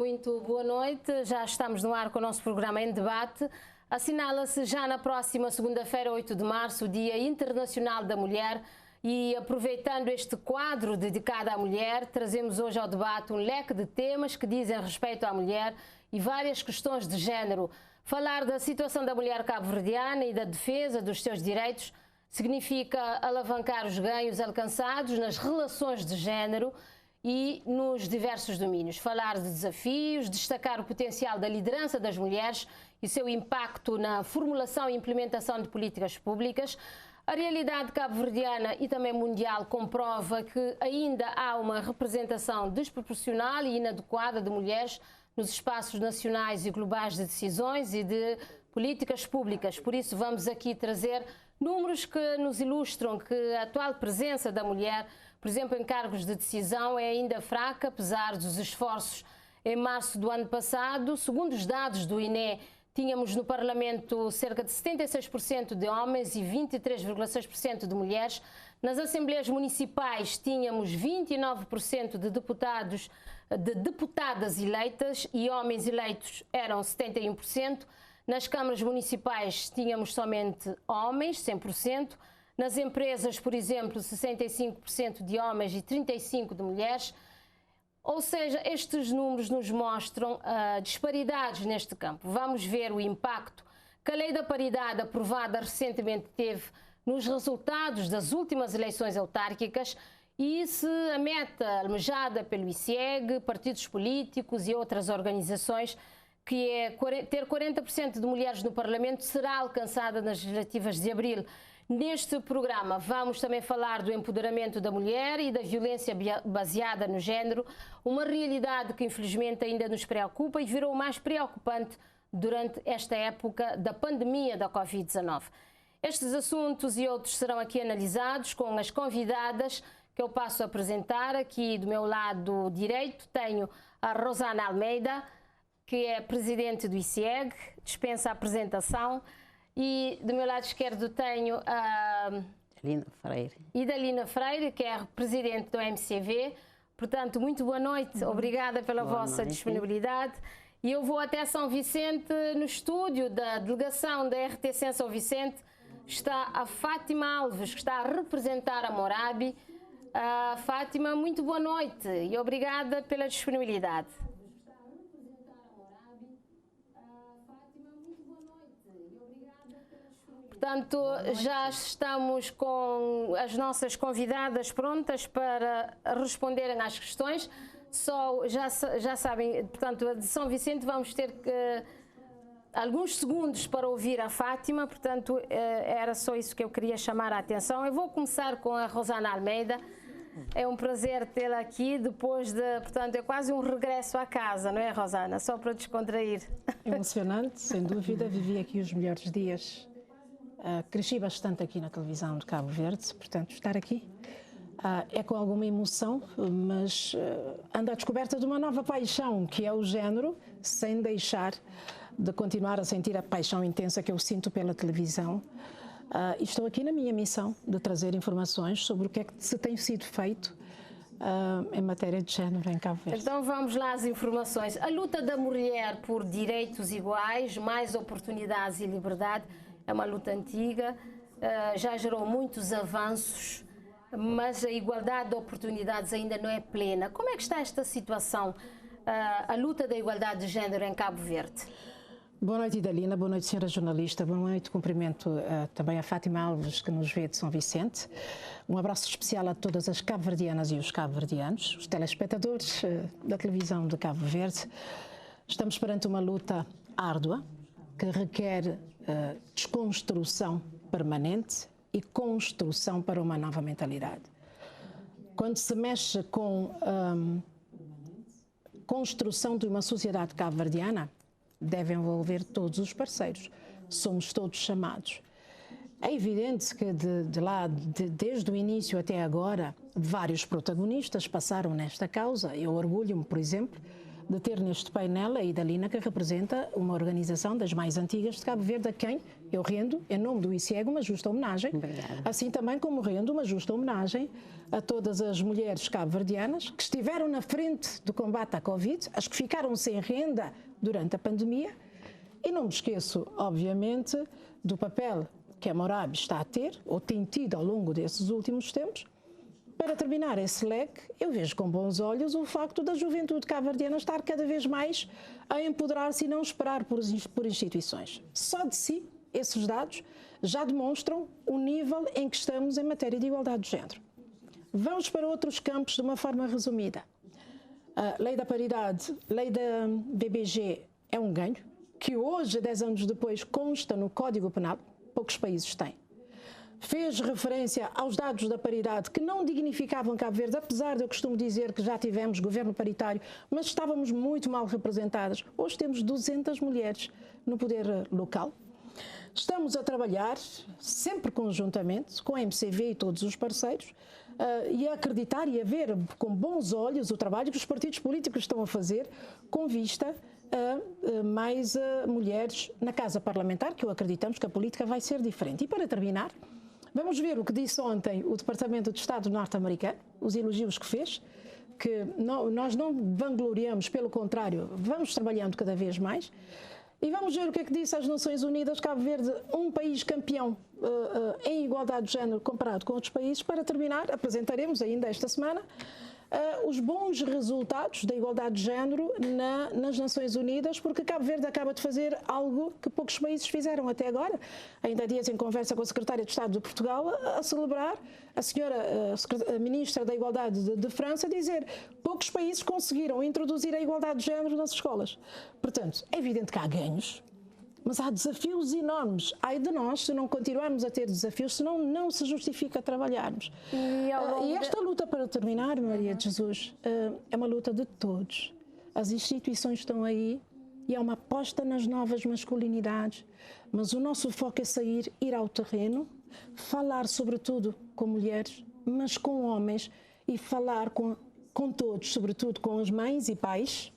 Muito boa noite, já estamos no ar com o nosso programa em debate. Assinala-se já na próxima segunda-feira, 8 de março, o Dia Internacional da Mulher, e aproveitando este quadro dedicado à mulher, trazemos hoje ao debate um leque de temas que dizem respeito à mulher e várias questões de género. Falar da situação da mulher cabo-verdiana e da defesa dos seus direitos significa alavancar os ganhos alcançados nas relações de género e nos diversos domínios. Falar de desafios, destacar o potencial da liderança das mulheres e seu impacto na formulação e implementação de políticas públicas. A realidade cabo-verdiana e também mundial comprova que ainda há uma representação desproporcional e inadequada de mulheres nos espaços nacionais e globais de decisões e de políticas públicas. Por isso vamos aqui trazer números que nos ilustram que a atual presença da mulher, por exemplo, em cargos de decisão, é ainda fraca, apesar dos esforços. Em março do ano passado, segundo os dados do INE, tínhamos no Parlamento cerca de 76% de homens e 23,6% de mulheres. Nas Assembleias Municipais tínhamos 29% de deputadas eleitas e homens eleitos eram 71%. Nas câmaras municipais tínhamos somente homens, 100%. Nas empresas, por exemplo, 65% de homens e 35% de mulheres. Ou seja, estes números nos mostram disparidades neste campo. Vamos ver o impacto que a Lei da Paridade, aprovada recentemente, teve nos resultados das últimas eleições autárquicas e se a meta almejada pelo ICEG, partidos políticos e outras organizações, que é ter 40% de mulheres no Parlamento, será alcançada nas legislativas de abril. Neste programa vamos também falar do empoderamento da mulher e da violência baseada no género, uma realidade que infelizmente ainda nos preocupa e virou mais preocupante durante esta época da pandemia da Covid-19. Estes assuntos e outros serão aqui analisados com as convidadas que eu passo a apresentar. Aqui do meu lado direito tenho a Rosana Almeida, que é presidente do ICEG, dispensa a apresentação. E do meu lado esquerdo tenho a Idalina Freire, que é presidente do MCV. Portanto, muito boa noite, obrigada pela vossa disponibilidade. E eu vou até São Vicente, no estúdio da delegação da RTC em São Vicente. Está a Fátima Alves, que está a representar a Morabi. Fátima, muito boa noite e obrigada pela disponibilidade. Portanto, já estamos com as nossas convidadas prontas para responderem às questões. Já sabem, portanto, de São Vicente vamos ter alguns segundos para ouvir a Fátima, portanto, era só isso que eu queria chamar a atenção. Eu vou começar com a Rosana Almeida. É um prazer tê-la aqui depois de, portanto, é quase um regresso à casa, não é, Rosana? Só para descontrair. Emocionante, sem dúvida. Vivi aqui os melhores dias. Cresci bastante aqui na televisão de Cabo Verde, portanto, estar aqui é com alguma emoção, mas ando à descoberta de uma nova paixão, que é o género, sem deixar de continuar a sentir a paixão intensa que eu sinto pela televisão. Estou aqui na minha missão de trazer informações sobre o que é que se tem sido feito em matéria de género em Cabo Verde. Então vamos lá às informações. A luta da mulher por direitos iguais, mais oportunidades e liberdade é uma luta antiga, já gerou muitos avanços, mas a igualdade de oportunidades ainda não é plena. Como é que está esta situação, a luta da igualdade de género em Cabo Verde? Boa noite, Idalina. Boa noite, senhora jornalista. Boa noite, cumprimento também a Fátima Alves, que nos vê de São Vicente. Um abraço especial a todas as cabo-verdianas e os cabo-verdianos, os telespectadores da televisão de Cabo Verde. Estamos perante uma luta árdua, que requer desconstrução permanente e construção para uma nova mentalidade. Quando se mexe com construção de uma sociedade cabo-verdiana, deve envolver todos os parceiros. Somos todos chamados. É evidente que desde o início até agora, vários protagonistas passaram nesta causa. Eu orgulho-me, por exemplo, de ter neste painel a Idalina, que representa uma organização das mais antigas de Cabo Verde, a quem eu rendo, em nome do ICIEG, uma justa homenagem. Obrigada. Assim também como rendo uma justa homenagem a todas as mulheres cabo-verdianas que estiveram na frente do combate à Covid, as que ficaram sem renda durante a pandemia. E não me esqueço, obviamente, do papel que a Morabe está a ter, ou tem tido ao longo desses últimos tempos. Para terminar esse leque, eu vejo com bons olhos o facto da juventude cabo-verdiana estar cada vez mais a empoderar-se e não esperar por instituições. Só de si, esses dados já demonstram o nível em que estamos em matéria de igualdade de género. Vamos para outros campos de uma forma resumida. A lei da paridade, lei da BBG é um ganho, que hoje, 10 anos depois, consta no Código Penal, poucos países têm. Fez referência aos dados da paridade que não dignificavam Cabo Verde, apesar de eu costumo dizer que já tivemos governo paritário, mas estávamos muito mal representadas. Hoje temos 200 mulheres no poder local. Estamos a trabalhar, sempre conjuntamente, com a MCV e todos os parceiros, e a acreditar e a ver com bons olhos o trabalho que os partidos políticos estão a fazer com vista a mais mulheres na Casa Parlamentar, que acreditamos que a política vai ser diferente. E para terminar, vamos ver o que disse ontem o Departamento de Estado norte-americano, os elogios que fez, que nós não vangloriamos, pelo contrário, vamos trabalhando cada vez mais. E vamos ver o que é que disse as Nações Unidas, Cabo Verde, um país campeão em igualdade de género comparado com outros países. Para terminar, apresentaremos ainda esta semana os bons resultados da igualdade de género nas Nações Unidas, porque Cabo Verde acaba de fazer algo que poucos países fizeram até agora. Ainda há dias, em conversa com a Secretária de Estado de Portugal, a celebrar a senhora a Ministra da Igualdade de França, dizer poucos países conseguiram introduzir a igualdade de género nas escolas. Portanto, é evidente que há ganhos, mas há desafios enormes. Ai de nós se não continuarmos a ter desafios, senão não se justifica trabalharmos. E esta luta, para terminar, Maria de Jesus, é uma luta de todos. As instituições estão aí e é uma aposta nas novas masculinidades, mas o nosso foco é sair, ir ao terreno, falar sobretudo com mulheres, mas com homens, e falar com todos, sobretudo com as mães e pais,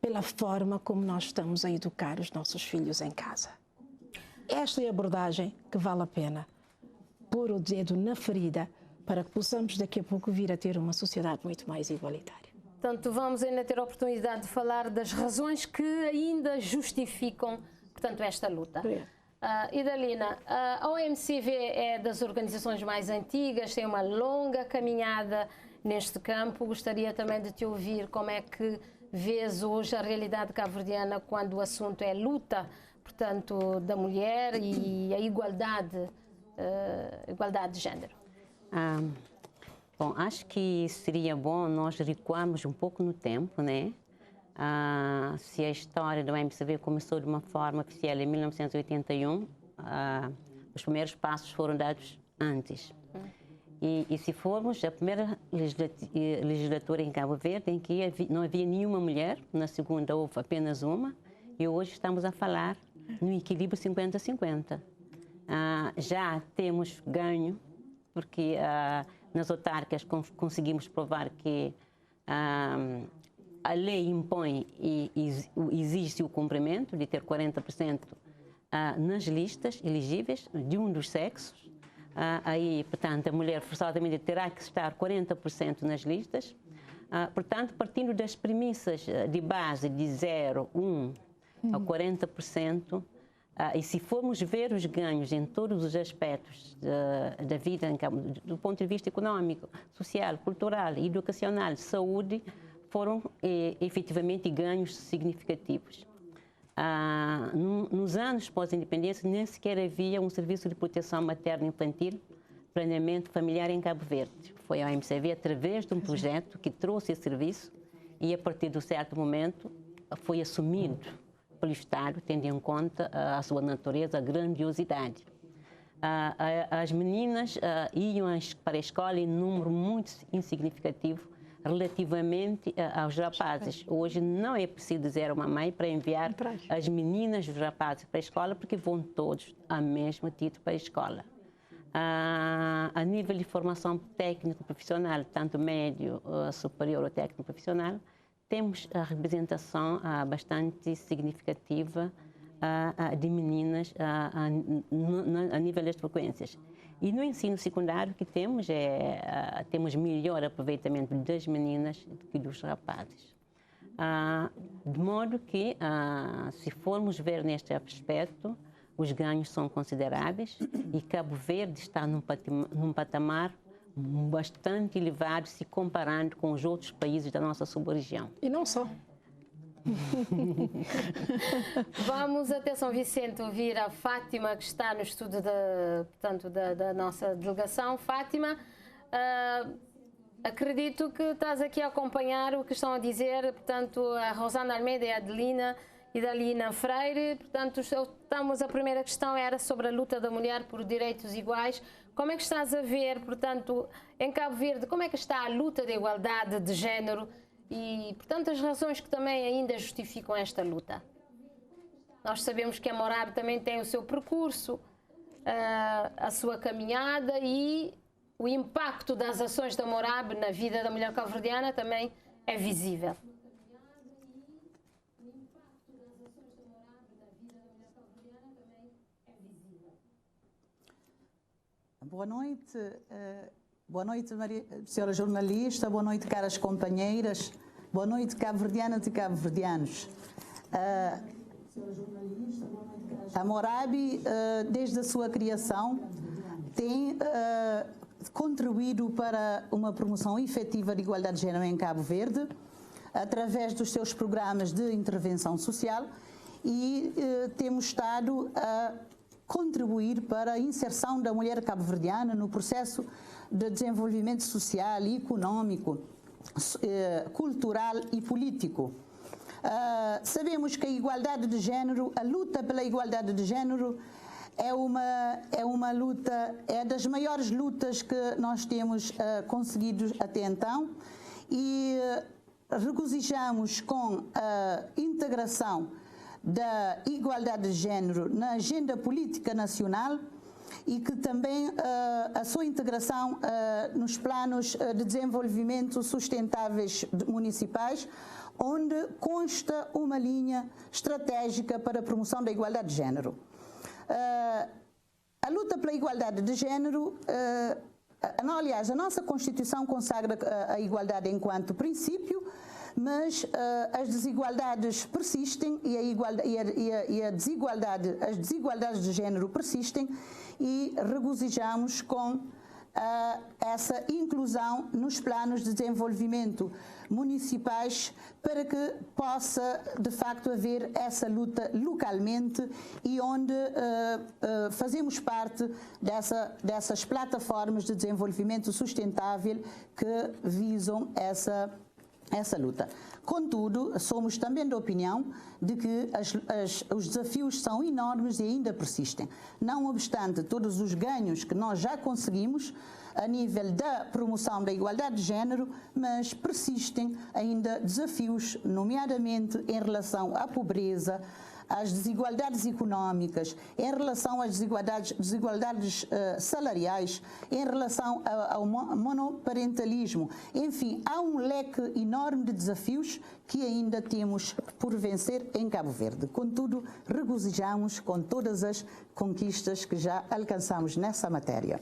pela forma como nós estamos a educar os nossos filhos em casa. Esta é a abordagem que vale a pena pôr o dedo na ferida para que possamos daqui a pouco vir a ter uma sociedade muito mais igualitária. Portanto, vamos ainda ter a oportunidade de falar das razões que ainda justificam, portanto, esta luta. Idalina, a OMCV é das organizações mais antigas, tem uma longa caminhada neste campo. Gostaria também de te ouvir como é que vês hoje a realidade cabo-verdiana quando o assunto é luta, portanto, da mulher e a igualdade de género. Bom, acho que seria bom nós recuarmos um pouco no tempo, né? Se a história do MCV começou de uma forma oficial em 1981, os primeiros passos foram dados antes. E se formos, a primeira legislatura em Cabo Verde, em que não havia nenhuma mulher, na segunda houve apenas uma, e hoje estamos a falar no equilíbrio 50-50. Já temos ganho, porque nas autárquicas conseguimos provar que a lei impõe e exige o cumprimento de ter 40% nas listas elegíveis de um dos sexos. Aí, portanto, a mulher forçosamente terá que estar 40% nas listas. Portanto, partindo das premissas de base de 0, 1 a 40%, e se formos ver os ganhos em todos os aspectos da vida, do ponto de vista econômico, social, cultural, educacional, saúde, foram efetivamente ganhos significativos. Nos anos pós-independência, nem sequer havia um serviço de proteção materno-infantil, planeamento familiar em Cabo Verde. Foi a OMCV, através de um projeto que trouxe esse serviço, e a partir de um certo momento foi assumido pelo Estado, tendo em conta a sua natureza, a grandiosidade. As meninas iam para a escola em número muito insignificativo relativamente aos rapazes. Hoje não é preciso dizer a uma mãe para enviar as meninas e os rapazes para a escola, porque vão todos ao mesmo título para a escola. A nível de formação técnico-profissional, tanto médio, superior ou técnico-profissional, temos a representação bastante significativa de meninas a nível das frequências. E no ensino secundário que temos, temos melhor aproveitamento das meninas do que dos rapazes. De modo que, se formos ver neste aspecto, os ganhos são consideráveis e Cabo Verde está num patamar bastante elevado se comparando com os outros países da nossa sub-região. E não só. Vamos até São Vicente ouvir a Fátima, que está no estudo da nossa delegação. Fátima, acredito que estás aqui a acompanhar o que estão a dizer, portanto, a Rosana Almeida e a Adelina e da Lina Freire. Portanto, a primeira questão era sobre a luta da mulher por direitos iguais. Como é que estás a ver, portanto, em Cabo Verde, como é que está a luta da igualdade de género e, portanto, as razões que também ainda justificam esta luta? Nós sabemos que a Morabe também tem o seu percurso, a sua caminhada, e o impacto das ações da Morabe na vida da mulher cabo-verdiana também é visível. Boa noite, senhora jornalista, boa noite, caras companheiras, boa noite, cabo-verdianas e cabo-verdianos. A Morabe, desde a sua criação, tem contribuído para uma promoção efetiva de igualdade de género em Cabo Verde, através dos seus programas de intervenção social, e temos estado a contribuir para a inserção da mulher cabo-verdiana no processo de desenvolvimento social, econômico, cultural e político. Sabemos que a igualdade de género, a luta pela igualdade de género é uma luta, é das maiores lutas que nós temos conseguido até então, e regozijamos com a integração da igualdade de género na agenda política nacional, e que também a sua integração nos planos de desenvolvimento sustentáveis municipais, onde consta uma linha estratégica para a promoção da igualdade de género. A luta pela igualdade de género, aliás, a nossa Constituição consagra a igualdade enquanto princípio, mas as desigualdades persistem as desigualdades de género persistem, e regozijamos com essa inclusão nos planos de desenvolvimento municipais, para que possa de facto haver essa luta localmente, e onde fazemos parte dessas plataformas de desenvolvimento sustentável que visam essa luta. Contudo, somos também da opinião de que os desafios são enormes e ainda persistem. Não obstante todos os ganhos que nós já conseguimos a nível da promoção da igualdade de género, mas persistem ainda desafios, nomeadamente em relação à pobreza, às desigualdades económicas, em relação às desigualdades salariais, em relação ao monoparentalismo. Enfim, há um leque enorme de desafios que ainda temos por vencer em Cabo Verde. Contudo, regozijamos com todas as conquistas que já alcançamos nessa matéria.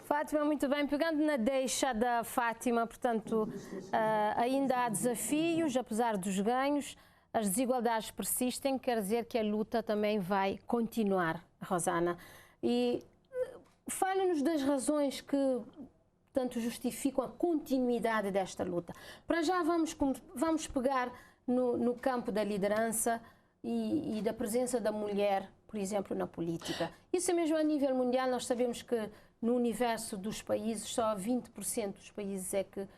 Fátima, muito bem. Pegando na deixa da Fátima, portanto, ainda há desafios, apesar dos ganhos. As desigualdades persistem, quer dizer que a luta também vai continuar, Rosana. E fala-nos das razões que, portanto, justificam a continuidade desta luta. Para já vamos pegar no campo da liderança e da presença da mulher, por exemplo, na política. Isso é mesmo a nível mundial. Nós sabemos que no universo dos países, só 20% dos países é que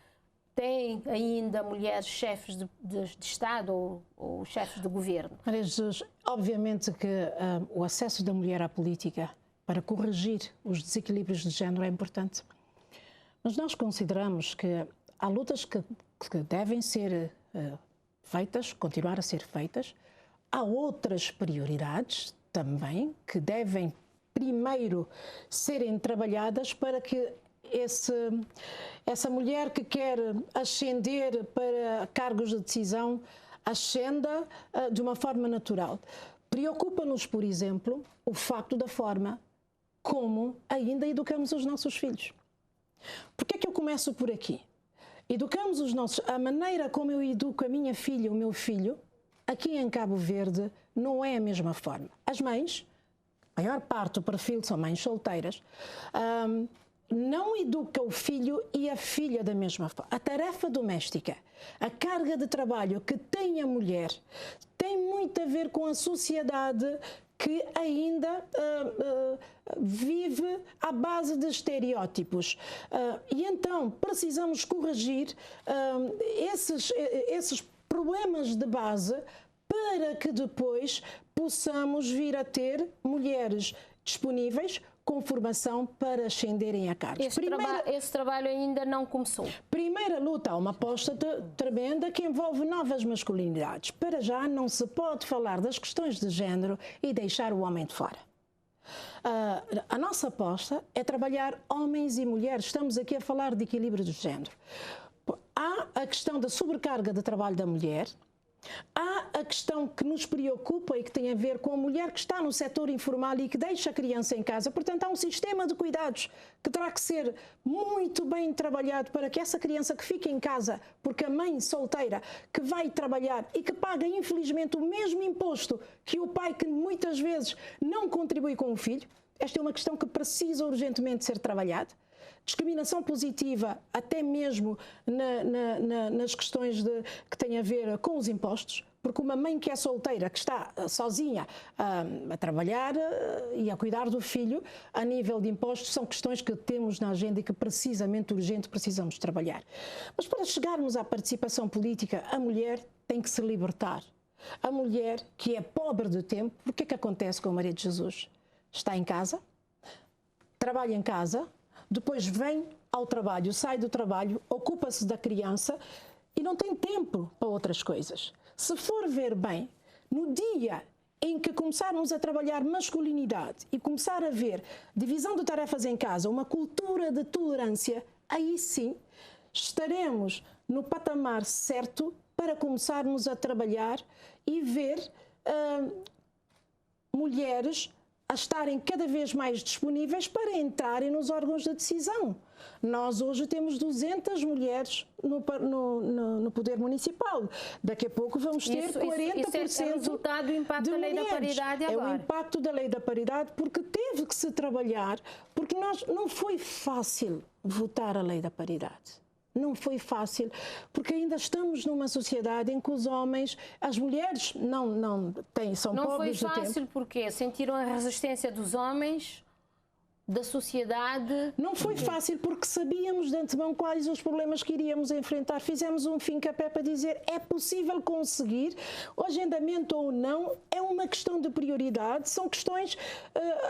têm ainda mulheres chefes de Estado ou chefes de governo. Maria Jesus, obviamente que o acesso da mulher à política para corrigir os desequilíbrios de género é importante. Mas nós consideramos que há lutas que devem ser feitas, continuar a ser feitas. Há outras prioridades também que devem primeiro serem trabalhadas para que essa mulher que quer ascender para cargos de decisão, ascenda de uma forma natural. Preocupa-nos, por exemplo, o facto da forma como ainda educamos os nossos filhos. Por que é que eu começo por aqui? Educamos a maneira como eu educo a minha filha, o meu filho, aqui em Cabo Verde, não é a mesma forma. As mães, a maior parte do perfil são mães solteiras, não educa o filho e a filha da mesma forma. A tarefa doméstica, a carga de trabalho que tem a mulher, tem muito a ver com a sociedade que ainda vive à base de estereótipos. E então precisamos corrigir esses problemas de base para que depois possamos vir a ter mulheres disponíveis com formação para ascenderem a cargos. Esse trabalho ainda não começou. Primeira luta, há uma aposta tremenda que envolve novas masculinidades. Para já não se pode falar das questões de género e deixar o homem de fora. A nossa aposta é trabalhar homens e mulheres. Estamos aqui a falar de equilíbrio de género. Há a questão da sobrecarga de trabalho da mulher. Há a questão que nos preocupa e que tem a ver com a mulher que está no setor informal e que deixa a criança em casa. Portanto, há um sistema de cuidados que terá que ser muito bem trabalhado para que essa criança que fica em casa, porque a mãe solteira que vai trabalhar e que paga, infelizmente, o mesmo imposto que o pai que muitas vezes não contribui com o filho, esta é uma questão que precisa urgentemente ser trabalhada. Discriminação positiva, até mesmo nas questões que têm a ver com os impostos, porque uma mãe que é solteira, que está sozinha a trabalhar e a cuidar do filho, a nível de impostos, são questões que temos na agenda e que precisamente, urgente, precisamos trabalhar. Mas para chegarmos à participação política, a mulher tem que se libertar. A mulher que é pobre de tempo, o que é que acontece com a Maria de Jesus? Está em casa, trabalha em casa, depois vem ao trabalho, sai do trabalho, ocupa-se da criança e não tem tempo para outras coisas. Se for ver bem, no dia em que começarmos a trabalhar masculinidade e começar a ver divisão de tarefas em casa, uma cultura de tolerância, aí sim estaremos no patamar certo para começarmos a trabalhar e ver mulheres a estarem cada vez mais disponíveis para entrarem nos órgãos de decisão. Nós hoje temos 200 mulheres no poder municipal. Daqui a pouco vamos ter 40% isso é resultado do impacto da lei da paridade agora. É o impacto da lei da paridade porque teve que se trabalhar, porque não foi fácil votar a lei da paridade. Não foi fácil, porque ainda estamos numa sociedade em que os homens, as mulheres são pobres de tempo. Não foi fácil porque sentiram a resistência dos homens, da sociedade. Não foi fácil porque sabíamos de antemão quais os problemas que iríamos enfrentar. Fizemos um fim-capé para dizer é possível conseguir, o agendamento ou não, é uma questão de prioridade, são questões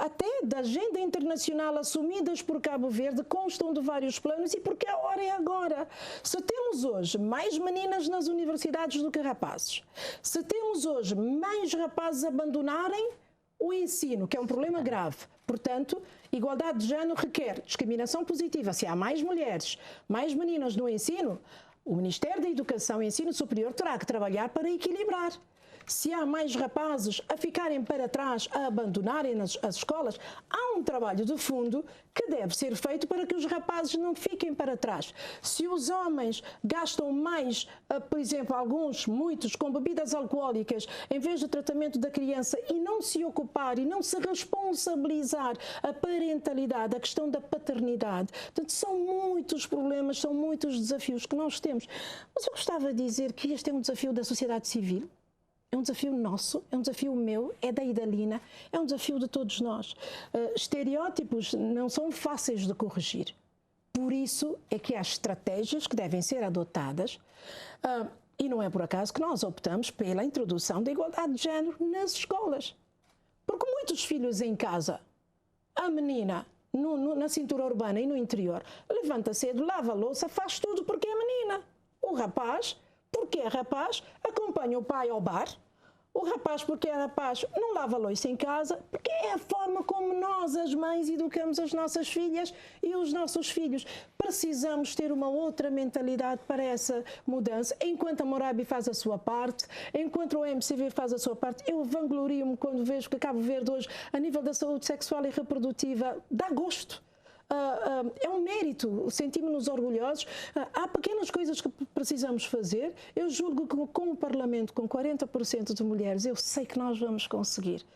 até da agenda internacional assumidas por Cabo Verde, constam de vários planos e porque a hora é agora. Se temos hoje mais meninas nas universidades do que rapazes, se temos hoje mais rapazes a abandonarem o ensino, que é um problema grave, portanto, igualdade de género requer discriminação positiva. Se há mais mulheres, mais meninas no ensino, o Ministério da Educação e Ensino Superior terá que trabalhar para equilibrar. Se há mais rapazes a ficarem para trás, a abandonarem as escolas, há um trabalho de fundo que deve ser feito para que os rapazes não fiquem para trás. Se os homens gastam mais, por exemplo, muitos, com bebidas alcoólicas, em vez do tratamento da criança e não se ocupar e não se responsabilizar a parentalidade, a questão da paternidade. Portanto, são muitos problemas, são muitos desafios que nós temos. Mas eu gostava de dizer que este é um desafio da sociedade civil. É um desafio nosso, é um desafio meu, é da Idalina, é um desafio de todos nós. Estereótipos não são fáceis de corrigir. Por isso é que há estratégias que devem ser adotadas e não é por acaso que nós optamos pela introdução da igualdade de género nas escolas. Porque muitos filhos em casa, a menina na cintura urbana e no interior, levanta cedo, lava a louça, faz tudo porque é menina. O rapaz... Porque é rapaz, acompanha o pai ao bar, O rapaz, porque é rapaz, não lava a louça em casa, porque é a forma como nós, as mães, educamos as nossas filhas e os nossos filhos. Precisamos ter uma outra mentalidade para essa mudança. Enquanto a Morabi faz a sua parte, enquanto o MCV faz a sua parte, eu vanglorio-me quando vejo que Cabo Verde hoje, a nível da saúde sexual e reprodutiva, dá gosto. É um mérito, sentimos-nos orgulhosos. Há pequenas coisas que precisamos fazer. Eu julgo que com o Parlamento, com 40% de mulheres, eu sei que nós vamos conseguir.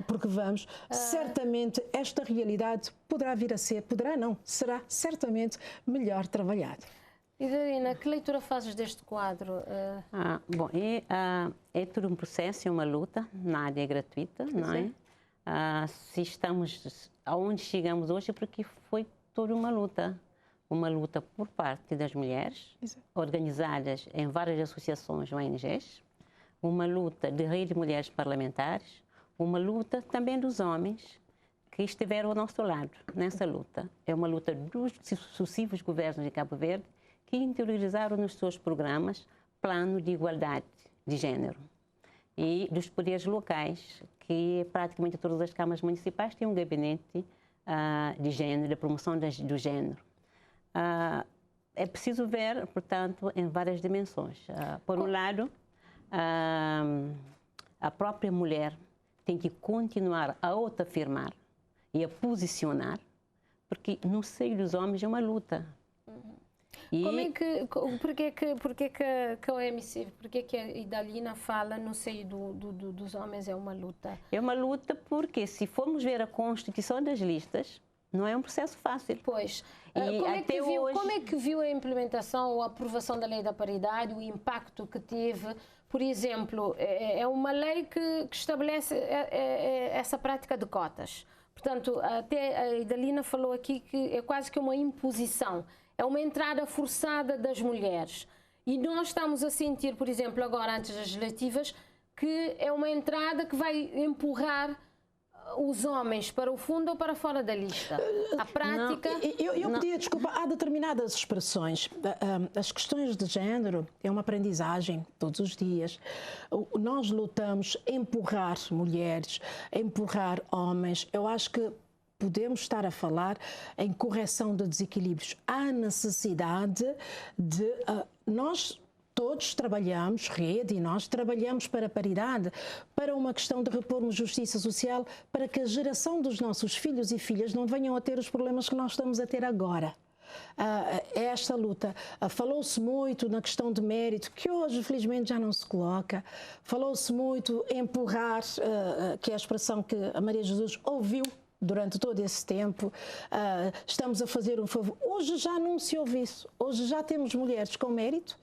Porque vamos, certamente esta realidade poderá vir a ser, poderá não, será certamente melhor trabalhada. Idalina, que leitura fazes deste quadro? Bom, é todo um processo, é uma luta, nada é gratuita, não é? Se estamos aonde chegamos hoje, porque foi toda uma luta por parte das mulheres, organizadas em várias associações ONGs, uma luta de rede de mulheres parlamentares, uma luta também dos homens que estiveram ao nosso lado nessa luta. É uma luta dos sucessivos governos de Cabo Verde que interiorizaram nos seus programas plano de igualdade de género. E dos poderes locais, que praticamente todas as câmaras municipais têm um gabinete de género, de promoção do género. É preciso ver, portanto, em várias dimensões. Por um lado, a própria mulher tem que continuar a autoafirmar e a posicionar, porque no seio dos homens é uma luta. Porquê que a OMC, porquê que a Idalina fala no seio dos homens é uma luta? É uma luta porque, se formos ver a constituição das listas, não é um processo fácil. Pois. Como é que viu a implementação ou a aprovação da lei da paridade, o impacto que teve? Por exemplo, é uma lei que estabelece essa prática de cotas. Portanto, até a Idalina falou aqui que é quase que uma imposição. É uma entrada forçada das mulheres. E nós estamos a sentir, por exemplo, agora, antes das legislativas, que é uma entrada que vai empurrar os homens para o fundo ou para fora da lista. A prática... Eu pedia desculpa, há determinadas expressões. As questões de género é uma aprendizagem todos os dias. Nós lutamos empurrar mulheres, empurrar homens. Eu acho que podemos estar a falar em correção de desequilíbrios. Há necessidade de... nós todos trabalhamos, rede, e nós trabalhamos para a paridade, para uma questão de repormos justiça social, para que a geração dos nossos filhos e filhas não venham a ter os problemas que nós estamos a ter agora. É esta luta. Falou-se muito na questão de mérito, que hoje, felizmente, já não se coloca. Falou-se muito em empurrar, que é a expressão que a Maria Jesus ouviu durante todo esse tempo. Estamos a fazer um favor. Hoje já não se ouve isso. Hoje já temos mulheres com mérito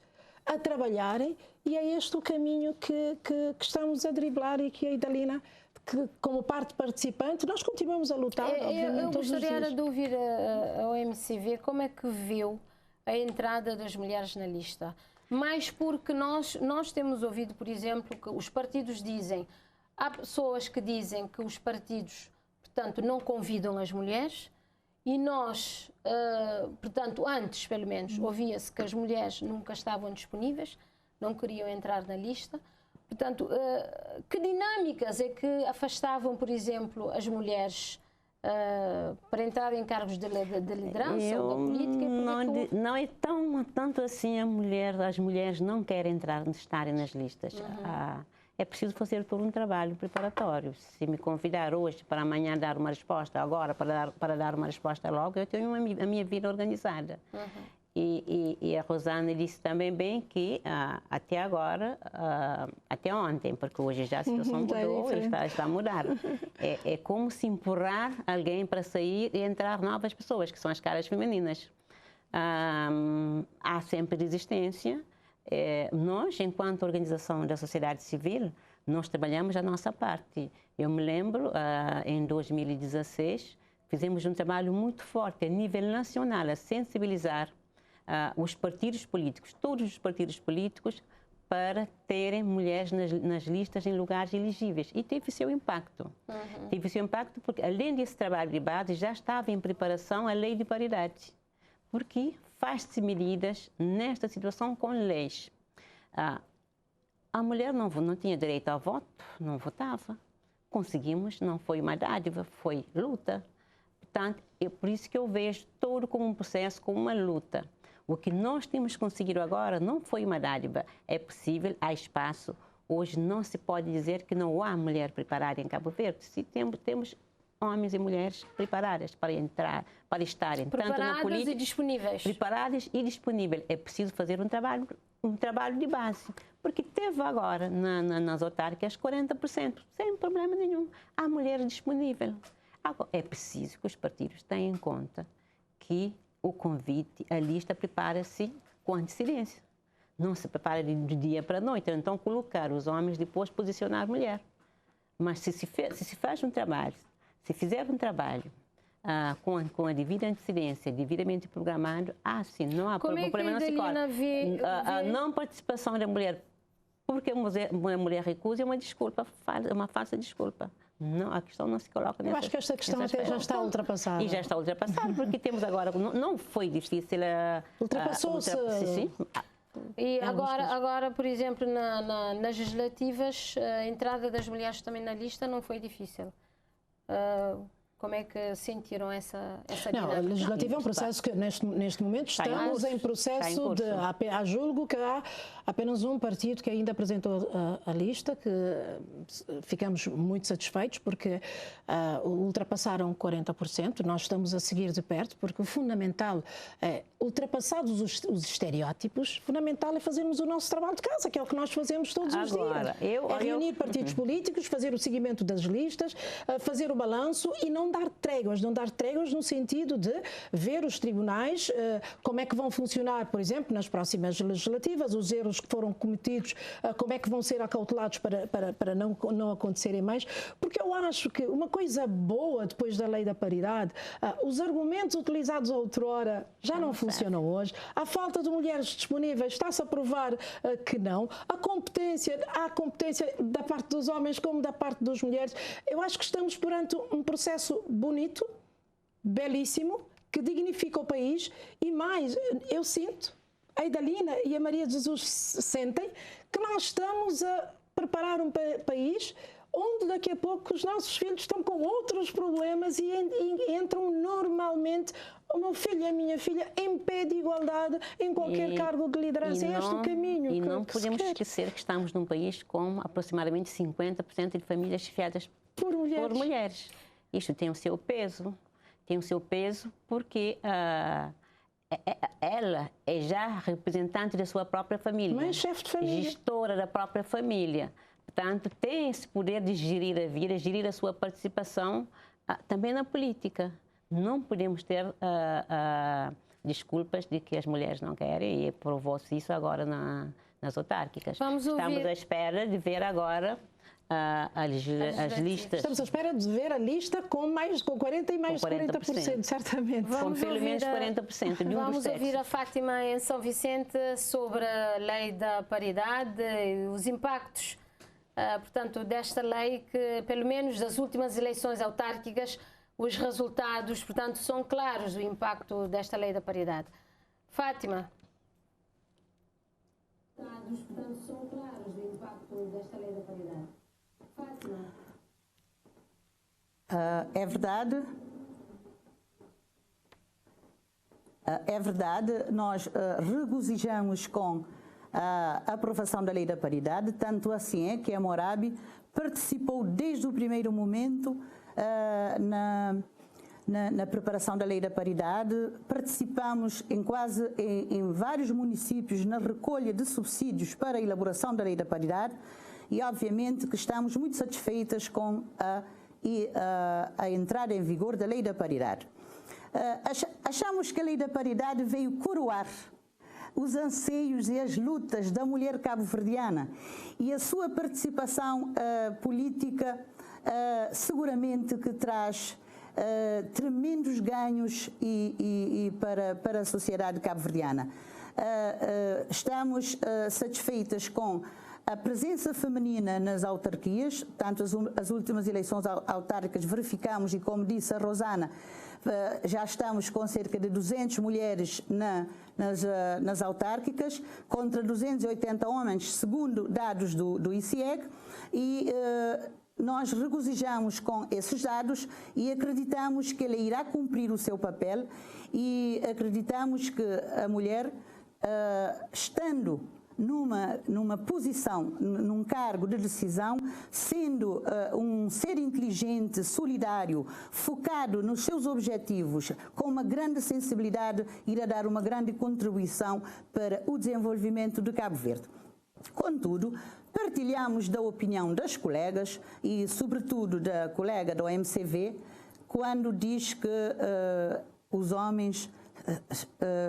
a trabalharem, e é este o caminho que estamos a driblar, e que a Idalina, que como parte participante, nós continuamos a lutar, obviamente, eu todos os dias. gostaria de ouvir a OMCV como é que viu a entrada das mulheres na lista. Mais porque nós temos ouvido, por exemplo, que os partidos dizem, há pessoas que dizem que os partidos, portanto, não convidam as mulheres, e nós, portanto, antes, pelo menos, ouvia-se que as mulheres nunca estavam disponíveis, não queriam entrar na lista. Portanto, que dinâmicas é que afastavam, por exemplo, as mulheres para entrar em cargos de liderança ou da política? Não é tanto assim as mulheres não querem estarem nas listas. É preciso fazer todo um trabalho preparatório. Se me convidar hoje para amanhã dar uma resposta, agora para dar uma resposta logo, eu tenho a minha vida organizada. E a Rosana disse também bem que até agora, até ontem, porque hoje já a situação mudou e está a mudar. É como se empurrar alguém para sair e entrar novas pessoas, que são as caras femininas. Há sempre resistência. Nós, enquanto organização da sociedade civil, nós trabalhamos a nossa parte. Eu me lembro, em 2016, fizemos um trabalho muito forte a nível nacional, a sensibilizar os partidos políticos, todos os partidos políticos, para terem mulheres nas listas em lugares elegíveis. E teve seu impacto. Teve seu impacto porque, além desse trabalho de base, já estava em preparação a lei de paridade. Porque faz-se medidas nesta situação com leis. a mulher não tinha direito ao voto, não votava. Conseguimos, não foi uma dádiva, foi luta. Portanto, é por isso que eu vejo todo como um processo, como uma luta. O que nós temos conseguido agora não foi uma dádiva. É possível, há espaço. Hoje não se pode dizer que não há mulher preparada em Cabo Verde. Se temos homens e mulheres preparadas para entrar, para estarem tanto na política, e disponíveis. Preparadas e disponíveis. É preciso fazer um trabalho de base. Porque teve agora nas autárquicas 40%, sem problema nenhum. Há mulher disponível. Agora, é preciso que os partidos tenham em conta que o convite, a lista prepara-se com antecedência. Não se prepara de dia para a noite. Então, colocar os homens, depois posicionar a mulher. Mas se faz um trabalho, se fizer um trabalho com a devida antecedência, devidamente programado, sim, não há problema, não se corre. A não participação da mulher, porque uma mulher recusa, é uma desculpa, é uma falsa desculpa. Não, a questão não se coloca nessa. Eu acho que esta questão até já está ultrapassada. E já está ultrapassada, porque temos agora, não foi difícil. Ultrapassou-se. Sim. E agora, por exemplo, nas legislativas, a entrada das mulheres também na lista não foi difícil. Como é que sentiram essa dinâmica? Não, a legislativa é um processo que neste momento estamos em processo de... Julgo que há apenas um partido que ainda apresentou a lista, que ficamos muito satisfeitos porque ultrapassaram 40%. Nós estamos a seguir de perto porque o fundamental é, ultrapassados os estereótipos, fundamental é fazermos o nosso trabalho de casa, que é o que nós fazemos todos os dias. É reunir partidos políticos, fazer o seguimento das listas, fazer o balanço e não dar tréguas no sentido de ver os tribunais, como é que vão funcionar, por exemplo, nas próximas legislativas, os erros que foram cometidos, como é que vão ser acautelados para não acontecerem mais, porque eu acho que uma coisa boa depois da lei da paridade, os argumentos utilizados outrora já não funcionam hoje, a falta de mulheres disponíveis está-se a provar que não, há competência da parte dos homens como da parte das mulheres. Eu acho que estamos perante um processo bonito, belíssimo, que dignifica o país e mais, eu sinto, a Idalina e a Maria de Jesus sentem que nós estamos a preparar um país onde daqui a pouco os nossos filhos estão com outros problemas e entram normalmente, o meu filho e a minha filha, em pé de igualdade em qualquer cargo de liderança. É este o caminho. E não podemos esquecer que estamos num país com aproximadamente 50% de famílias chefiadas por mulheres. Isto tem o seu peso. Tem o seu peso porque ela é já representante da sua própria família. Mãe, chefe de família. Gestora da própria família. Portanto, tem esse poder de gerir a vida, gerir a sua participação também na política. Não podemos ter desculpas de que as mulheres não querem e provou-se isso agora nas autárquicas. Estamos à espera de ver agora as listas. Estamos à espera de ver a lista com 40% e mais 40%, certamente. Com pelo menos 40% de um Vamos ouvir a Fátima em São Vicente sobre a lei da paridade e os impactos, portanto, desta lei que, pelo menos das últimas eleições autárquicas, os resultados, portanto, são claros do impacto desta lei da paridade. Fátima. Portanto, são claros do impacto desta lei da paridade. Fátima. É verdade. É verdade, nós regozijamos com a aprovação da lei da paridade, tanto assim é que a Morabi participou desde o primeiro momento na preparação da lei da paridade. Participamos em vários municípios na recolha de subsídios para a elaboração da lei da paridade e obviamente que estamos muito satisfeitas com a entrada em vigor da lei da paridade. Achamos que a lei da paridade veio coroar os anseios e as lutas da mulher cabo-verdiana e a sua participação política seguramente que traz tremendos ganhos para a sociedade cabo-verdiana. Estamos satisfeitas com a presença feminina nas autarquias, tanto as últimas eleições autárquicas verificamos e, como disse a Rosana, já estamos com cerca de 200 mulheres nas autárquicas, contra 280 homens, segundo dados do ICIEG, e nós regozijamos com esses dados e acreditamos que ela irá cumprir o seu papel, e acreditamos que a mulher, estando numa posição, num cargo de decisão, sendo um ser inteligente, solidário, focado nos seus objetivos, com uma grande sensibilidade, irá dar uma grande contribuição para o desenvolvimento de Cabo Verde. Contudo, partilhamos da opinião das colegas e, sobretudo, da colega do MCV, quando diz que os homens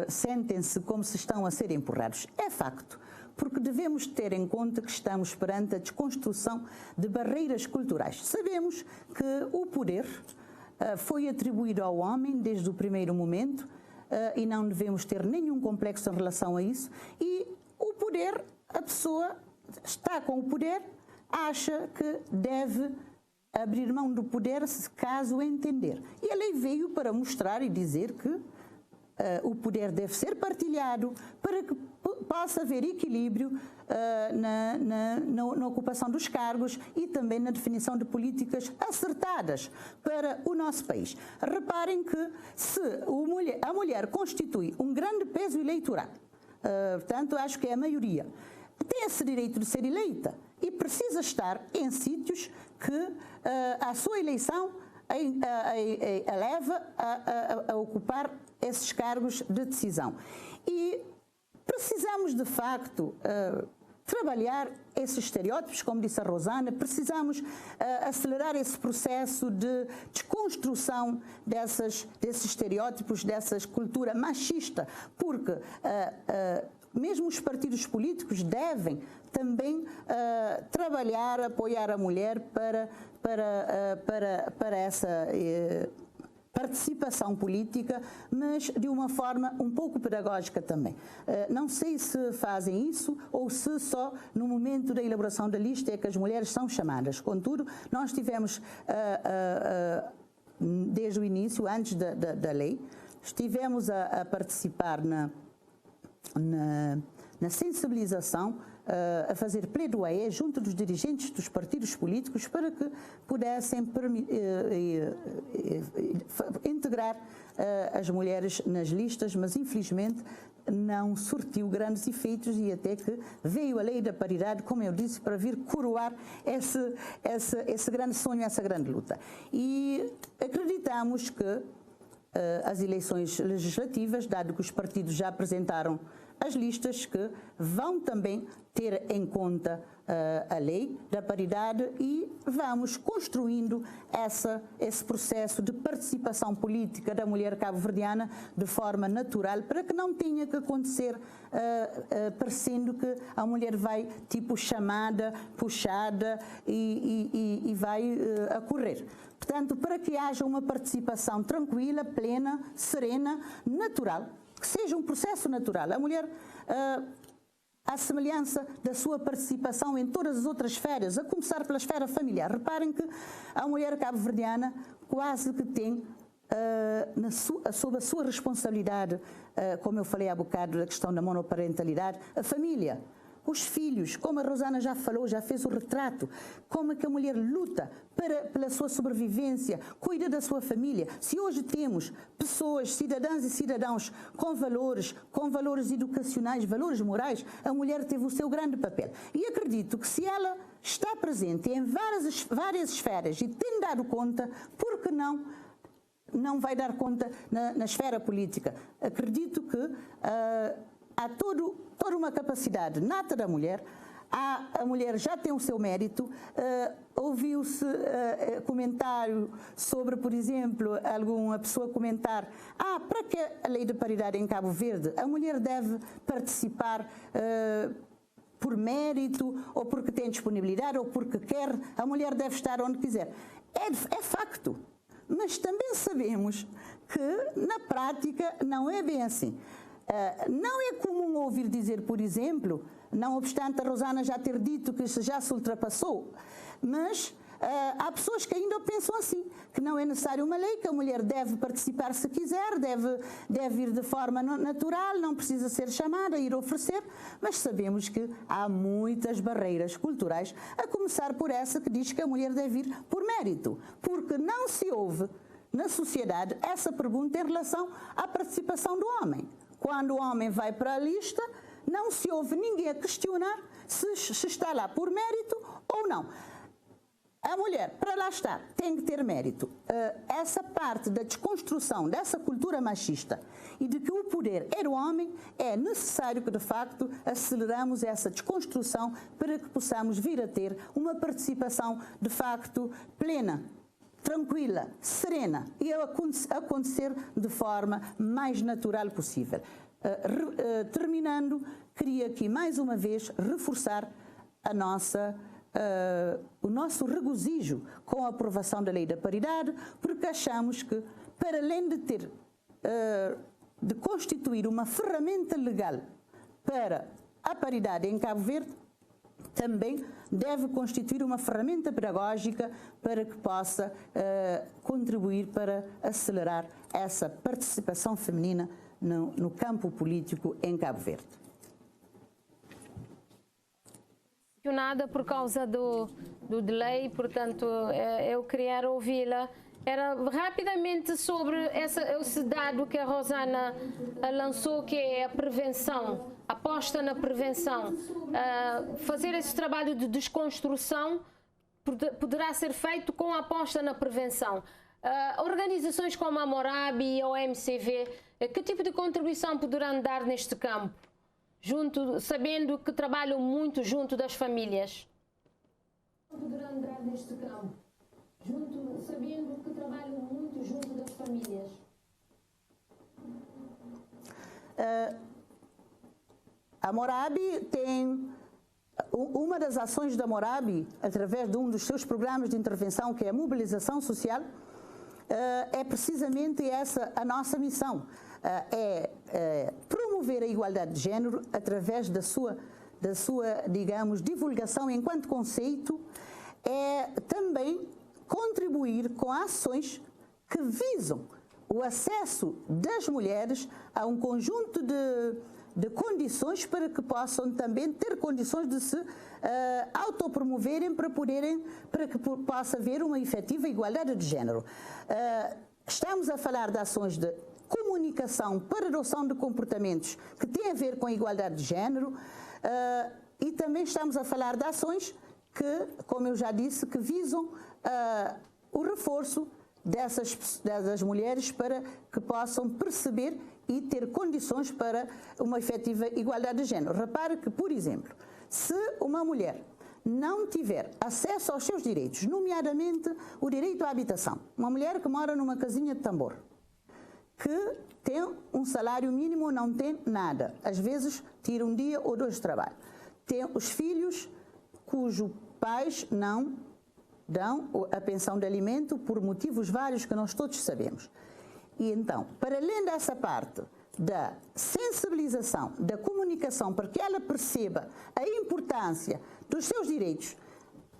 sentem-se como se estão a ser empurrados. É facto, porque devemos ter em conta que estamos perante a desconstrução de barreiras culturais. Sabemos que o poder foi atribuído ao homem desde o primeiro momento, e não devemos ter nenhum complexo em relação a isso, e o poder, a pessoa está com o poder, acha que deve abrir mão do poder caso entender. E a lei veio para mostrar e dizer que o poder deve ser partilhado para que possa haver equilíbrio na ocupação dos cargos e também na definição de políticas acertadas para o nosso país. Reparem que se a mulher constitui um grande peso eleitoral, portanto, acho que é a maioria, tem esse direito de ser eleita e precisa estar em sítios que a sua eleição a leva a ocupar esses cargos de decisão. E precisamos, de facto, trabalhar esses estereótipos, como disse a Rosana, precisamos acelerar esse processo de desconstrução desses estereótipos, dessa cultura machista, porque mesmo os partidos políticos devem também trabalhar, apoiar a mulher para essa participação política, mas de uma forma um pouco pedagógica também. Não sei se fazem isso ou se só no momento da elaboração da lista é que as mulheres são chamadas. Contudo, nós tivemos, desde o início, antes da lei, estivemos a participar na sensibilização, a fazer pledoyer junto dos dirigentes dos partidos políticos para que pudessem integrar as mulheres nas listas, mas infelizmente não surtiu grandes efeitos, e até que veio a lei da paridade, como eu disse, para vir coroar esse grande sonho, essa grande luta. E acreditamos que as eleições legislativas, dado que os partidos já apresentaram as listas, que vão também ter em conta a lei da paridade, e vamos construindo esse processo de participação política da mulher cabo-verdiana de forma natural, para que não tenha que acontecer parecendo que a mulher vai tipo chamada, puxada e vai a correr. Portanto, para que haja uma participação tranquila, plena, serena, natural, que seja um processo natural. A mulher, à semelhança da sua participação em todas as outras esferas, a começar pela esfera familiar. Reparem que a mulher cabo-verdiana quase que tem, sob a sua responsabilidade, como eu falei há bocado da questão da monoparentalidade, a família, os filhos, como a Rosana já falou, já fez o retrato, como é que a mulher luta pela sua sobrevivência, cuida da sua família. Se hoje temos pessoas, cidadãs e cidadãos com valores educacionais, valores morais, a mulher teve o seu grande papel. E acredito que se ela está presente em várias esferas e tem dado conta, por que não vai dar conta na esfera política? Acredito que há toda uma capacidade nata da mulher. A mulher já tem o seu mérito. Ouviu-se comentário sobre, por exemplo, alguma pessoa comentar: para que a lei de paridade em Cabo Verde? A mulher deve participar por mérito, ou porque tem disponibilidade, ou porque quer. A mulher deve estar onde quiser. É facto. Mas também sabemos que na prática não é bem assim. Não é comum ouvir dizer, por exemplo, não obstante a Rosana já ter dito que isso já se ultrapassou, mas há pessoas que ainda pensam assim, que não é necessário uma lei, que a mulher deve participar se quiser, deve ir de forma natural, não precisa ser chamada, ir oferecer, mas sabemos que há muitas barreiras culturais, a começar por essa que diz que a mulher deve ir por mérito, porque não se ouve na sociedade essa pergunta em relação à participação do homem. Quando o homem vai para a lista, não se ouve ninguém a questionar se está lá por mérito ou não. A mulher, para lá estar, tem que ter mérito. Essa parte da desconstrução dessa cultura machista e de que o poder é do homem, é necessário que, de facto, aceleramos essa desconstrução para que possamos vir a ter uma participação, de facto, plena, tranquila, serena e acontecer de forma mais natural possível. Terminando, queria aqui mais uma vez reforçar o nosso regozijo com a aprovação da Lei da Paridade, porque achamos que, para além de constituir uma ferramenta legal para a paridade em Cabo Verde, também deve constituir uma ferramenta pedagógica para que possa contribuir para acelerar essa participação feminina no campo político em Cabo Verde. Nada por causa do delay, portanto, eu queria ouvi-la. Era rapidamente sobre esse dado que a Rosana lançou, que é a prevenção, a aposta na prevenção. Fazer esse trabalho de desconstrução poderá ser feito com a aposta na prevenção. Organizações como a Morabi e a OMCV, que tipo de contribuição poderão dar neste campo? Sabendo que trabalham muito junto das famílias. Poderão dar neste campo, sabendo que trabalham muito junto das famílias. A Morabi tem uma das ações da Morabi, através de um dos seus programas de intervenção, que é a mobilização social, é precisamente essa a nossa missão. Promover a igualdade de género através da sua, digamos, divulgação enquanto conceito, é também contribuir com ações que visam o acesso das mulheres a um conjunto de condições para que possam também ter condições de se autopromoverem para que possa haver uma efetiva igualdade de género. Estamos a falar de ações de comunicação para adoção de comportamentos que têm a ver com a igualdade de género e também estamos a falar de ações que, como eu já disse, que visam o reforço dessas mulheres para que possam perceber e ter condições para uma efetiva igualdade de género. Repare que, por exemplo, se uma mulher não tiver acesso aos seus direitos, nomeadamente o direito à habitação, uma mulher que mora numa casinha de tambor, que tem um salário mínimo ou não tem nada, às vezes tira um dia ou dois de trabalho, tem os filhos cujos pais não dão a pensão de alimento por motivos vários que nós todos sabemos. E então, para além dessa parte da sensibilização, da comunicação, para que ela perceba a importância dos seus direitos,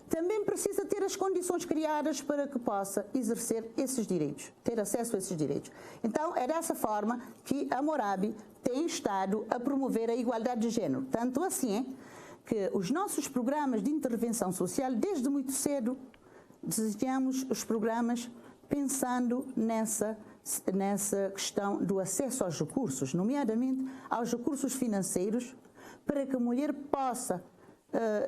também precisa ter as condições criadas para que possa exercer esses direitos, ter acesso a esses direitos. Então, é dessa forma que a Morabi tem estado a promover a igualdade de género. Tanto assim que os nossos programas de intervenção social, desde muito cedo, desenhamos os programas pensando nessa questão do acesso aos recursos, nomeadamente aos recursos financeiros, para que a mulher possa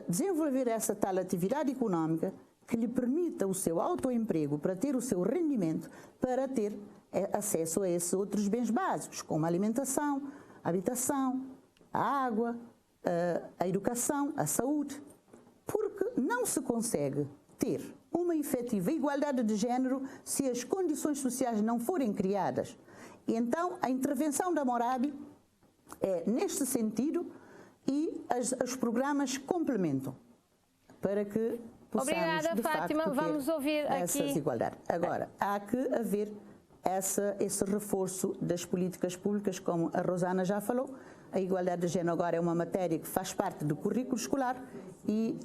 desenvolver essa tal atividade económica que lhe permita o seu autoemprego, para ter o seu rendimento, para ter acesso a esses outros bens básicos, como a alimentação, a habitação, a água, a educação, a saúde. Porque não se consegue ter uma efetiva igualdade de género se as condições sociais não forem criadas. E então a intervenção da Morabi é neste sentido e os programas complementam para que possamos, obrigada, de Fátima. facto, vamos ouvir essas aqui. igualdades. Agora, há que haver esse reforço das políticas públicas, como a Rosana já falou, A igualdade de género agora é uma matéria que faz parte do currículo escolar e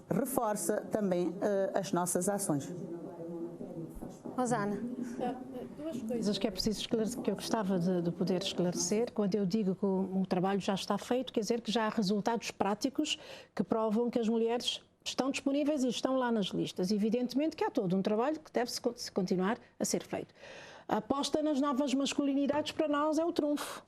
reforça também as nossas ações. Rosana. Duas coisas que é preciso esclarecer, que eu gostava de poder esclarecer. Quando eu digo que o trabalho já está feito, quer dizer que já há resultados práticos que provam que as mulheres estão disponíveis e estão lá nas listas. Evidentemente que há todo um trabalho que deve continuar a ser feito. A aposta nas novas masculinidades para nós é o trunfo.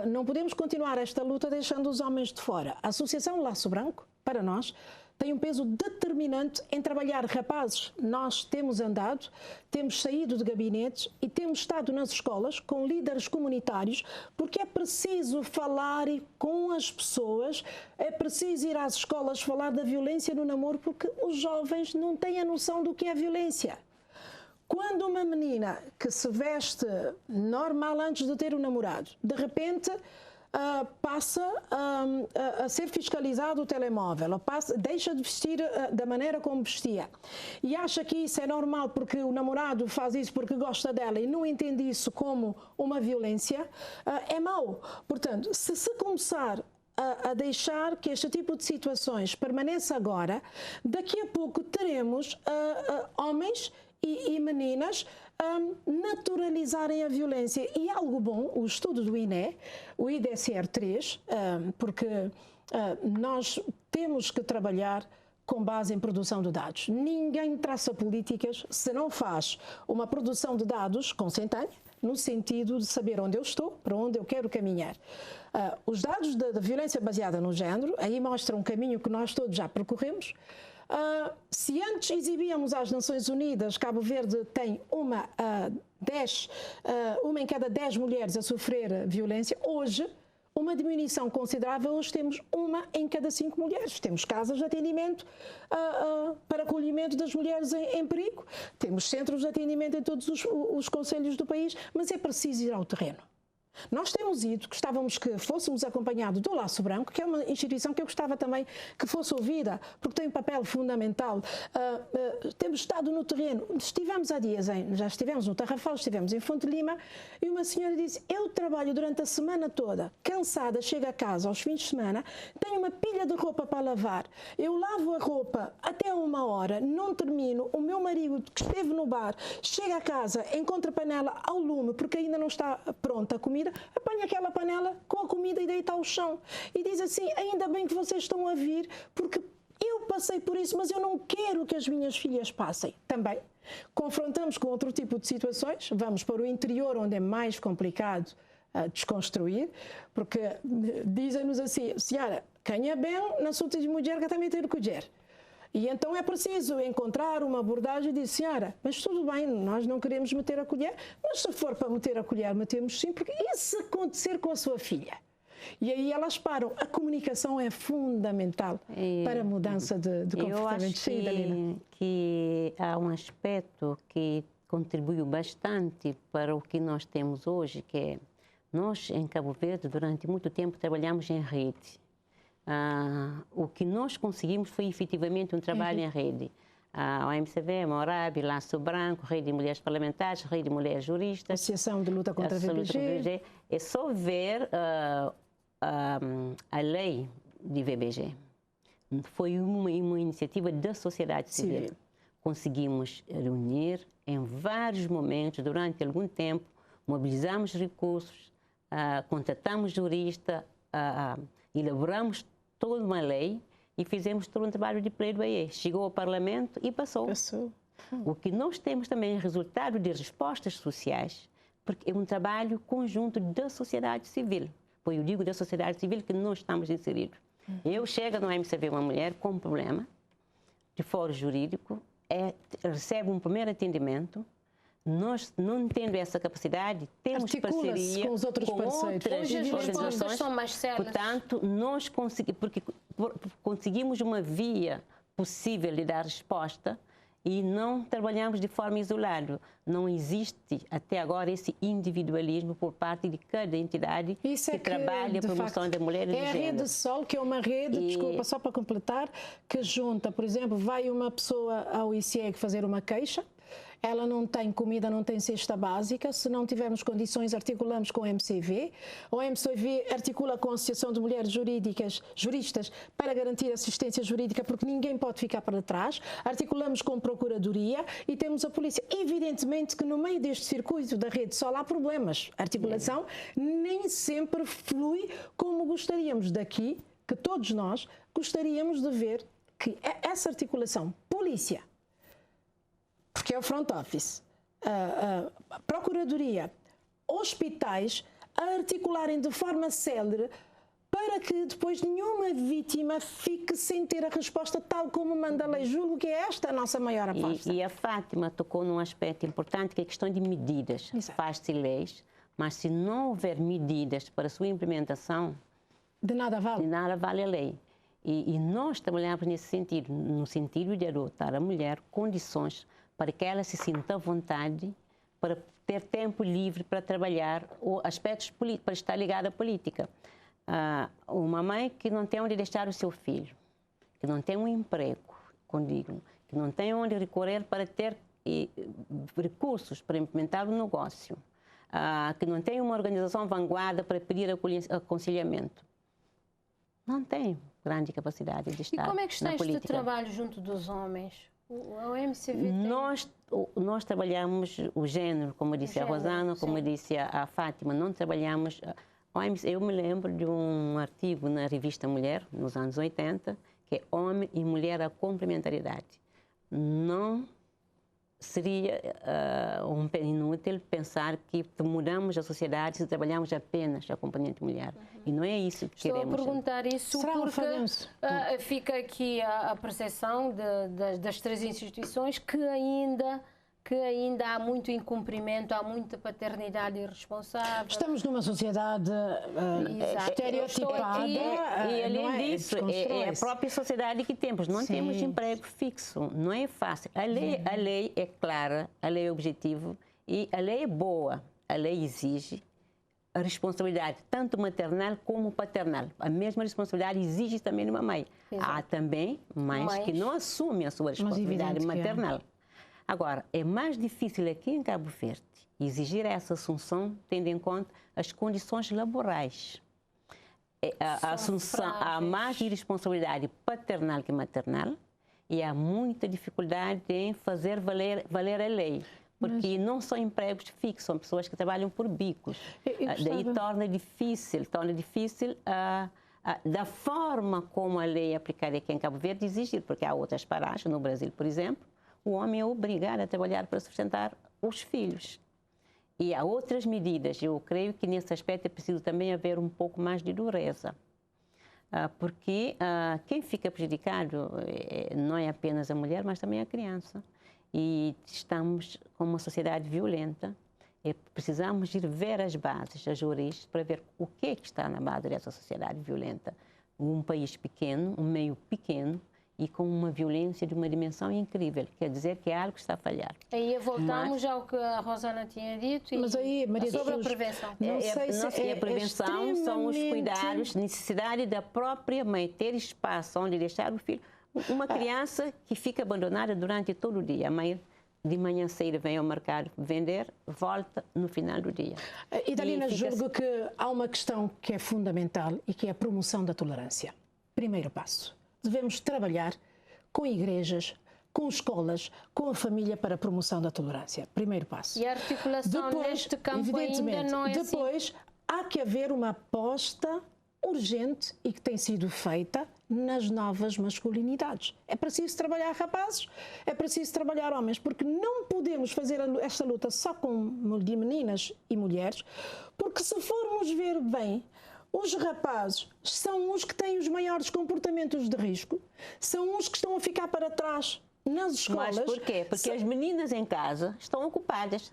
Não podemos continuar esta luta deixando os homens de fora. A Associação Laço Branco, para nós, tem um peso determinante em trabalhar rapazes. Nós temos andado, temos saído de gabinetes e temos estado nas escolas com líderes comunitários, porque é preciso falar com as pessoas, é preciso ir às escolas falar da violência no namoro, porque os jovens não têm a noção do que é violência. Quando uma menina que se veste normal antes de ter um namorado, de repente passa a ser fiscalizado o telemóvel, ou deixa de vestir da maneira como vestia e acha que isso é normal porque o namorado faz isso porque gosta dela e não entende isso como uma violência, é mau. Portanto, se começar a deixar que este tipo de situações permaneça agora, daqui a pouco teremos homens e meninas naturalizarem a violência. E algo bom, o estudo do INE, o IDCR3, porque nós temos que trabalhar com base em produção de dados. Ninguém traça políticas se não faz uma produção de dados consentânea, no sentido de saber onde eu estou, para onde eu quero caminhar. Os dados da violência baseada no género, aí mostram um caminho que nós todos já percorremos. Se antes exibíamos às Nações Unidas, Cabo Verde tem uma em cada 10 mulheres a sofrer violência, hoje, uma diminuição considerável, hoje temos uma em cada 5 mulheres. Temos casas de atendimento para acolhimento das mulheres em perigo, temos centros de atendimento em todos os concelhos do país, mas é preciso ir ao terreno. Nós temos ido, gostávamos que fôssemos acompanhados do Laço Branco, que é uma instituição que eu gostava também que fosse ouvida, porque tem um papel fundamental. Temos estado no terreno, estivemos há dias, já estivemos no Tarrafal, estivemos em Fonte Lima, e uma senhora disse, eu trabalho durante a semana toda, cansada, chego a casa aos fins de semana, tenho uma pilha de roupa para lavar, eu lavo a roupa até 1h, não termino, o meu marido que esteve no bar, chega a casa, encontra a panela ao lume, porque ainda não está pronta a comida, apanha aquela panela com a comida e deita ao chão. E diz assim, ainda bem que vocês estão a vir, porque eu passei por isso, mas eu não quero que as minhas filhas passem. Também confrontamos com outro tipo de situações, vamos para o interior, onde é mais complicado desconstruir, porque dizem-nos assim, senhora, quem é bem na sua de mulher que também tem que colher. E então é preciso encontrar uma abordagem e dizer, senhora, mas tudo bem, nós não queremos meter a colher, mas se for para meter a colher, metemos sim, porque e se acontecer com a sua filha? E aí elas param. A comunicação é fundamental para a mudança de comportamento. Eu acho que há um aspecto que contribuiu bastante para o que nós temos hoje, que é, nós em Cabo Verde, durante muito tempo, trabalhamos em rede. O que nós conseguimos foi efetivamente um trabalho em rede. A OMCV, Morabi, Laço Branco, Rede de Mulheres Parlamentares, Rede de Mulheres Juristas. Associação de Luta contra a VBG. É só ver a lei de VBG. Foi uma iniciativa da sociedade civil. Conseguimos reunir em vários momentos, durante algum tempo, mobilizamos recursos, contratamos juristas, elaboramos toda uma lei e fizemos todo um trabalho de plaidoyer. Chegou ao Parlamento e passou. O que nós temos também é resultado de respostas sociais, porque é um trabalho conjunto da sociedade civil. Pois eu digo da sociedade civil que nós estamos inseridos. Eu chego no MCV uma mulher com um problema de foro jurídico, recebe um primeiro atendimento. Nós, não tendo essa capacidade, temos parceria com os outros parceiros. Hoje as respostas são mais sérias. Portanto, nós conseguimos uma via possível de dar resposta e não trabalhamos de forma isolada. Não existe, até agora, esse individualismo por parte de cada entidade que trabalha a promoção da mulher e do género. É a Rede Sol, que é uma rede, desculpa, só para completar, que junta, por exemplo, vai uma pessoa ao ICEG fazer uma queixa, ela não tem comida, não tem cesta básica. Se não tivermos condições, articulamos com o MCV. O MCV articula com a Associação de Mulheres Juristas para garantir assistência jurídica, porque ninguém pode ficar para trás. Articulamos com a Procuradoria e temos a Polícia. Evidentemente que no meio deste circuito da rede Sol há problemas. A articulação nem sempre flui como gostaríamos. Daqui que todos nós gostaríamos de ver que essa articulação, polícia, porque é o front office, a Procuradoria, hospitais, a articularem de forma célere para que depois nenhuma vítima fique sem ter a resposta tal como manda a lei. Julgo que é esta a nossa maior aposta. E a Fátima tocou num aspecto importante, que é a questão de medidas. Faz-se leis, mas se não houver medidas para a sua implementação, de nada vale. De nada vale a lei. E nós trabalhamos nesse sentido, no sentido de adotar a mulher condições para que ela se sinta à vontade, para ter tempo livre para trabalhar ou aspectos políticos, para estar ligada à política. Uma mãe que não tem onde deixar o seu filho, que não tem um emprego condigno, que não tem onde recorrer para ter recursos para implementar um negócio, que não tem uma organização vanguarda para pedir aconselhamento. Não tem grande capacidade de estar na política. E como é que está este trabalho junto dos homens? O MCV tem... Nós trabalhamos o género, como disse a Rosana, como disse a Fátima, não trabalhamos... Eu me lembro de um artigo na revista Mulher, nos anos 80, que é Homem e Mulher, a Complementaridade. Não seria inútil pensar que mudamos a sociedade se trabalhamos apenas a componente mulher. E não é isso que queremos. Estou a perguntar isso porque fica aqui a percepção das três instituições que ainda há muito incumprimento, há muita paternidade irresponsável. Estamos numa sociedade estereotipada. E além disso, é a própria sociedade que temos. Não temos emprego fixo, não é fácil. A lei é clara, a lei é objetiva e a lei é boa. A lei exige a responsabilidade, tanto maternal como paternal. A mesma responsabilidade exige também de uma mãe. Exato. Há também mães que não assumem a sua responsabilidade maternal. Agora, é mais difícil aqui em Cabo Verde exigir essa assunção, tendo em conta as condições laborais. Há mais irresponsabilidade paternal que maternal e há muita dificuldade em fazer valer a lei. Porque não são empregos fixos, são pessoas que trabalham por bicos. Daí torna difícil da forma como a lei é aplicada aqui em Cabo Verde exigir, porque há outras paragens, no Brasil, por exemplo, o homem é obrigado a trabalhar para sustentar os filhos. E há outras medidas. Eu creio que nesse aspecto é preciso também haver um pouco mais de dureza. Porque quem fica prejudicado não é apenas a mulher, mas também a criança. E estamos com uma sociedade violenta. Precisamos ir ver as bases, as origens, para ver o que está na base dessa sociedade violenta. Um país pequeno, um meio pequeno, e com uma violência de uma dimensão incrível. Quer dizer que algo está a falhar. Aí voltamos ao que a Rosana tinha dito sobre a prevenção. A prevenção são os cuidados, necessidade da própria mãe ter espaço onde deixar o filho. Uma criança que fica abandonada durante todo o dia. A mãe de manhã cedo vem ao mercado vender, volta no final do dia. Idalina, julgo que há uma questão que é fundamental e que é a promoção da tolerância. Primeiro passo. Devemos trabalhar com igrejas, com escolas, com a família para a promoção da tolerância. Primeiro passo. E a articulação neste campo ainda não é Depois, há que haver uma aposta urgente e que tem sido feita nas novas masculinidades. É preciso trabalhar rapazes, é preciso trabalhar homens, porque não podemos fazer esta luta só com de meninas e mulheres, porque se formos ver bem, os rapazes são os que têm os maiores comportamentos de risco, são os que estão a ficar para trás nas escolas. Mas porquê? Porque as meninas em casa estão ocupadas,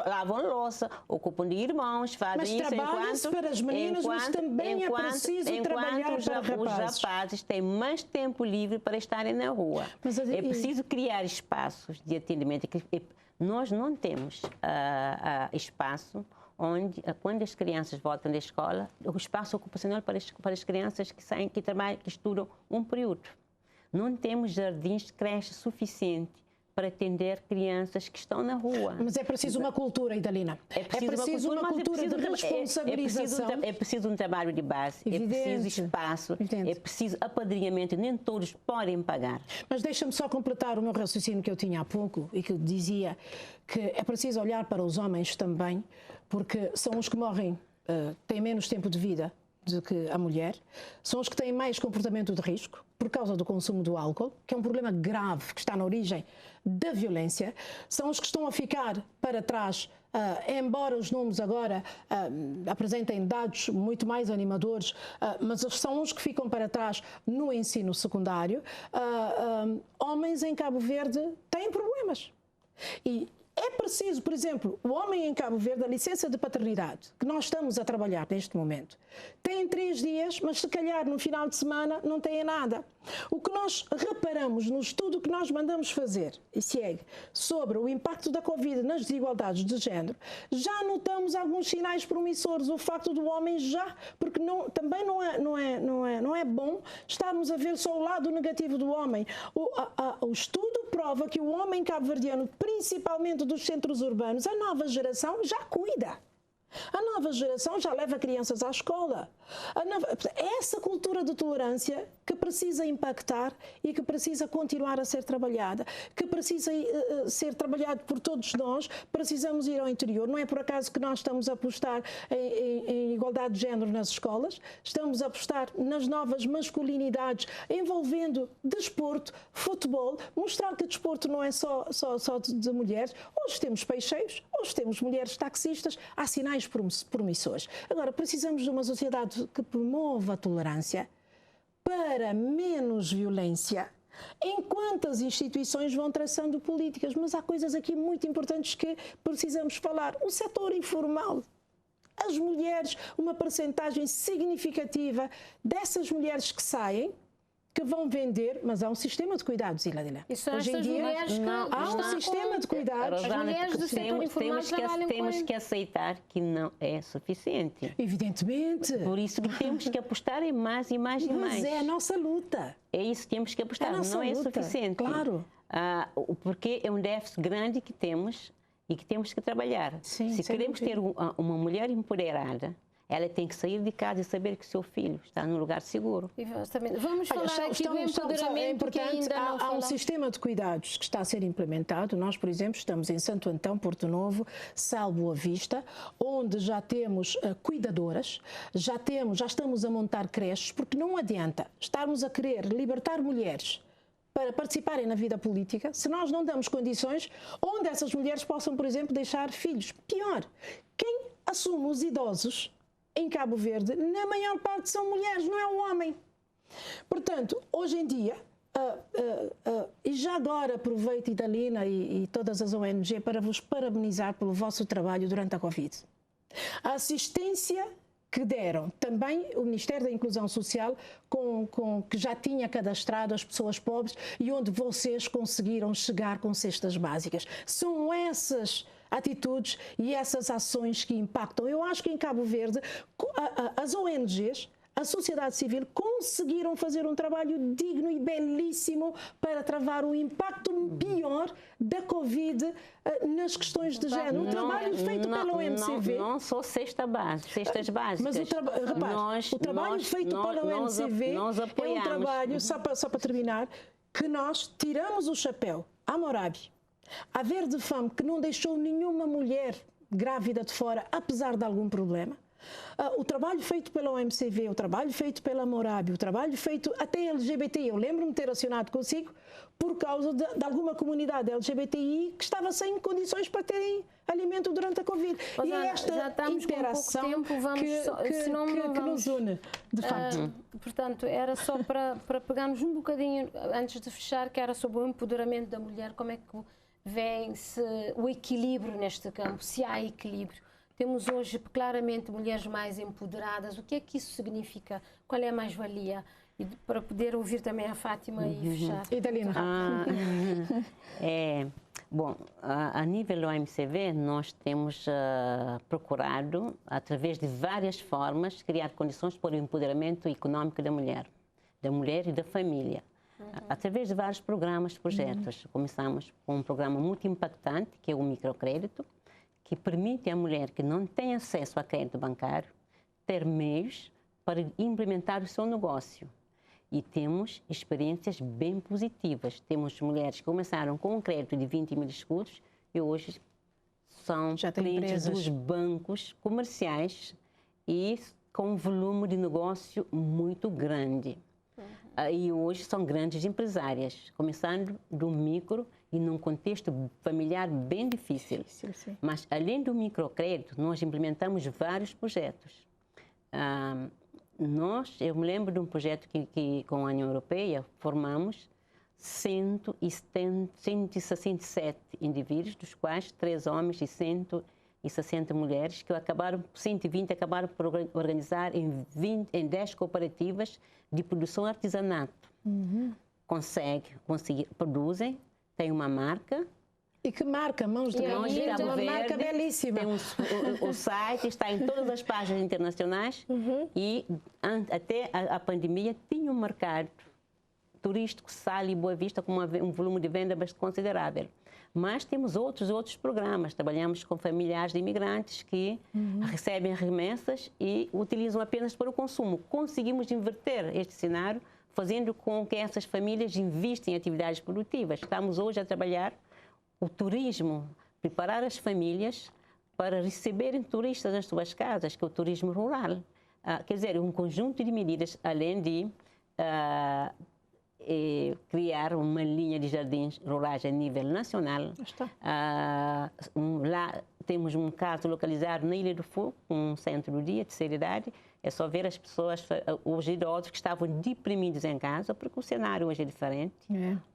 lavam louça, ocupam de irmãos, fazem isso trabalha-se para as meninas, mas também é preciso trabalhar para rapazes. Os rapazes têm mais tempo livre para estarem na rua. É preciso criar espaços de atendimento. Nós não temos espaço onde, quando as crianças voltam da escola, o espaço ocupacional para as crianças que saem, que estudam um período. Não temos jardins, creches suficientes para atender crianças que estão na rua. Mas é preciso uma cultura, Idalina. É preciso uma cultura de responsabilização. É preciso um trabalho de base, Evidente. é preciso espaço, Evidente. é preciso apadrinhamento. Nem todos podem pagar. Mas deixa-me só completar o meu raciocínio que eu tinha há pouco e que dizia que é preciso olhar para os homens também, porque são os que morrem, têm menos tempo de vida do que a mulher, são os que têm mais comportamento de risco por causa do consumo do álcool, que é um problema grave que está na origem da violência, são os que estão a ficar para trás, embora os números agora apresentem dados muito mais animadores, mas são os que ficam para trás no ensino secundário. Homens em Cabo Verde têm problemas. E é preciso, por exemplo, o homem em Cabo Verde, a licença de paternidade, que nós estamos a trabalhar neste momento, tem 3 dias, mas se calhar no final de semana não tem nada. O que nós reparamos no estudo que nós mandamos fazer, e segue, sobre o impacto da Covid nas desigualdades de género, já notamos alguns sinais promissores. O facto do homem já, porque também não é bom estarmos a ver só o lado negativo do homem. O estudo prova que o homem cabo-verdiano, principalmente dos centros urbanos, a nova geração já cuida. A nova geração já leva crianças à escola. Essa cultura de tolerância que precisa impactar e que precisa continuar a ser trabalhada, que precisa ser trabalhado por todos nós, precisamos ir ao interior. Não é por acaso que nós estamos a apostar em igualdade de género nas escolas, estamos a apostar nas novas masculinidades, envolvendo desporto, futebol, mostrar que desporto não é só de mulheres. Hoje temos peixeiros, hoje temos mulheres taxistas, há sinais promissores. Agora, precisamos de uma sociedade que promova a tolerância para menos violência, enquanto as instituições vão traçando políticas. Mas há coisas aqui muito importantes que precisamos falar. O setor informal. As mulheres, uma percentagem significativa dessas mulheres que saem, que vão vender, mas há um sistema de cuidados, Iladila. E são hoje em estas dia mulheres que há um sistema de cuidados. As mulheres do setor informal trabalham temos que aceitar que não é suficiente. Evidentemente. Por isso que temos que apostar em mais e mais e mais. Mas é a nossa luta. É isso que temos que apostar. Não é suficiente. Claro. Porque é um déficit grande que temos e que temos que trabalhar. Sim, se queremos ter uma mulher empoderada, ela tem que sair de casa e saber que seu filho está num lugar seguro. Exatamente. Vamos falar aqui do empoderamento que ainda não há um sistema de cuidados que está a ser implementado. Nós, por exemplo, estamos em Santo Antão, Porto Novo, Sal Boa Vista, onde já temos cuidadoras, já estamos a montar creches, porque não adianta estarmos a querer libertar mulheres para participarem na vida política, se nós não damos condições onde essas mulheres possam, por exemplo, deixar filhos. Pior, quem assume os idosos em Cabo Verde, na maior parte são mulheres, não é um homem. Portanto, hoje em dia, e já agora aproveito, Idalina e todas as ONG, para vos parabenizar pelo vosso trabalho durante a Covid. A assistência que deram também o Ministério da Inclusão Social, que já tinha cadastrado as pessoas pobres e onde vocês conseguiram chegar com cestas básicas. São essas atitudes e essas ações que impactam. Eu acho que em Cabo Verde as ONGs, a sociedade civil, conseguiram fazer um trabalho digno e belíssimo para travar o impacto pior da Covid nas questões de género. Um trabalho feito pela OMCV. Não só cestas básicas. Mas o trabalho feito pela OMCV é um trabalho, só para terminar, que nós tiramos o chapéu à Morabi, à Verde Fame, que não deixou nenhuma mulher grávida de fora, apesar de algum problema. O trabalho feito pela OMCV, o trabalho feito pela Morabi, o trabalho feito até LGBT. Eu lembro-me de ter acionado consigo por causa de alguma comunidade LGBTI que estava sem condições para terem alimento durante a Covid. Mas, e é esta interação que nos une, de facto. Portanto, era só para pegarmos um bocadinho, antes de fechar, que era sobre o empoderamento da mulher. Como é que vê-se o equilíbrio neste campo, se há equilíbrio? Temos hoje claramente mulheres mais empoderadas. O que é que isso significa? Qual é a mais-valia? E para poder ouvir também a Fátima e fechar. Idalina. Bom, a nível OMCV, nós temos procurado, através de várias formas, criar condições para o empoderamento econômico da mulher e da família. através de vários programas, projetos. Começamos com um programa muito impactante, que é o microcrédito, que permite à mulher que não tem acesso a crédito bancário ter meios para implementar o seu negócio. E temos experiências bem positivas. Temos mulheres que começaram com um crédito de 20 mil escudos e hoje são clientes dos bancos comerciais e com um volume de negócio muito grande. E hoje são grandes empresárias, começando do micro e num contexto familiar bem difícil. Mas, além do microcrédito, nós implementamos vários projetos. Eu me lembro de um projeto que com a União Europeia, formamos 167 indivíduos, dos quais 3 homens e 160 mulheres, que 120 acabaram por organizar em 10 cooperativas de produção artesanato. Produzem, têm uma marca. E que marca? Mãos de Cabo Verde, uma marca belíssima. Tem o site, está em todas as páginas internacionais e até a pandemia tinha um mercado turístico, Sal e Boa Vista, com um volume de venda bastante considerável. Mas temos outros programas. Trabalhamos com familiares de imigrantes que recebem remessas e utilizam apenas para o consumo. Conseguimos inverter este cenário, fazendo com que essas famílias investem em atividades produtivas. Estamos hoje a trabalhar o turismo, preparar as famílias para receberem turistas nas suas casas, que é o turismo rural. Quer dizer, um conjunto de medidas, além de criar uma linha de jardins rurais a nível nacional. Lá temos um caso localizado na Ilha do Fogo, um centro do dia, terceira idade. É só ver as pessoas, os idosos que estavam deprimidos em casa, porque o cenário hoje é diferente.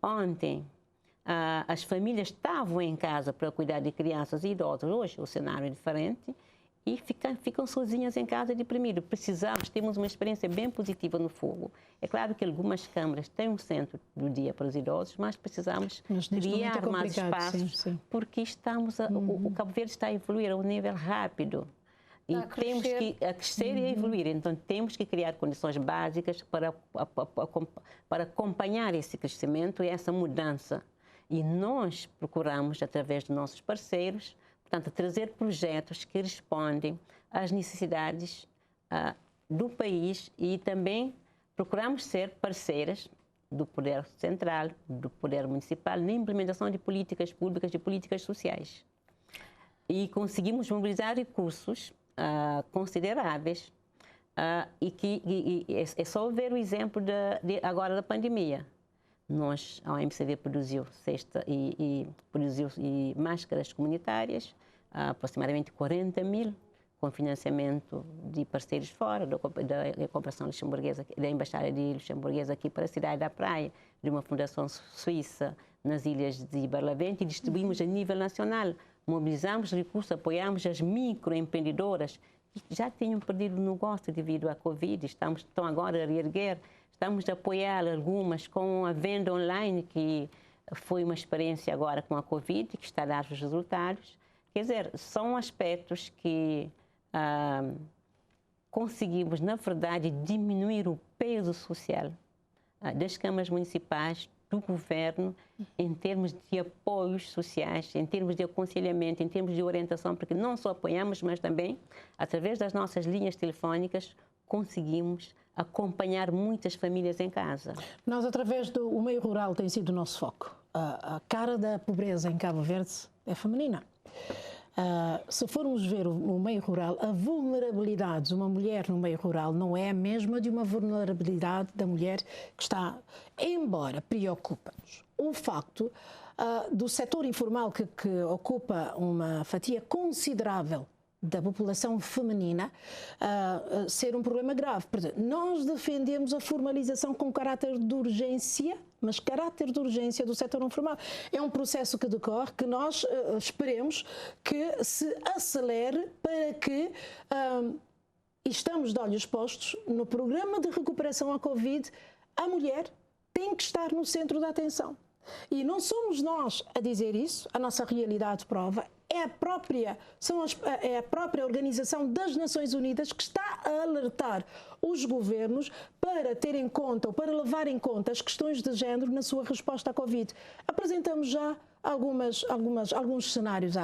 Ontem, as famílias estavam em casa para cuidar de crianças e idosos. Hoje o cenário é diferente e ficam sozinhas em casa deprimidas. Temos uma experiência bem positiva no Fogo. É claro que algumas câmaras têm um centro do dia para os idosos, mas precisamos criar mais espaços, porque o Cabo Verde está a evoluir a um nível rápido. E temos que crescer e evoluir. Então, temos que criar condições básicas para acompanhar esse crescimento e essa mudança. E nós procuramos, através de nossos parceiros, portanto, trazer projetos que respondem às necessidades do país e também procuramos ser parceiras do poder central, do poder municipal, na implementação de políticas públicas e políticas sociais. E conseguimos mobilizar recursos consideráveis e é só ver o exemplo agora da pandemia. A OMCV produziu produziu máscaras comunitárias, aproximadamente 40 mil, com financiamento de parceiros fora, da cooperação luxemburguesa, da Embaixada de Luxemburguesa aqui para a cidade da Praia, de uma fundação suíça nas ilhas de Barlavento, e distribuímos a nível nacional. Mobilizamos recursos, apoiamos as microempreendedoras que já tinham perdido o negócio devido à Covid, estão agora a reerguer. Estamos a apoiar algumas com a venda online, que foi uma experiência agora com a Covid, que está a dar os resultados. Quer dizer, são aspectos que conseguimos, na verdade, diminuir o peso social das câmaras municipais, do governo, em termos de apoios sociais, em termos de aconselhamento, em termos de orientação, porque não só apoiamos, mas também, através das nossas linhas telefónicas, conseguimos acompanhar muitas famílias em casa. Nós, através do meio rural, tem sido o nosso foco. A cara da pobreza em Cabo Verde é feminina. Se formos ver o meio rural, a vulnerabilidade de uma mulher no meio rural não é a mesma de uma vulnerabilidade da mulher que está, embora preocupa-nos o facto do setor informal que ocupa uma fatia considerável da população feminina ser um problema grave. Portanto, nós defendemos a formalização com caráter de urgência, mas caráter de urgência do setor informal. É um processo que decorre, que nós esperemos que se acelere para que estamos de olhos postos no programa de recuperação à Covid. A mulher tem que estar no centro da atenção. E não somos nós a dizer isso, a nossa realidade prova. É a própria Organização das Nações Unidas que está a alertar os governos para ter em conta ou para levar em conta as questões de género na sua resposta à Covid. Apresentamos já alguns cenários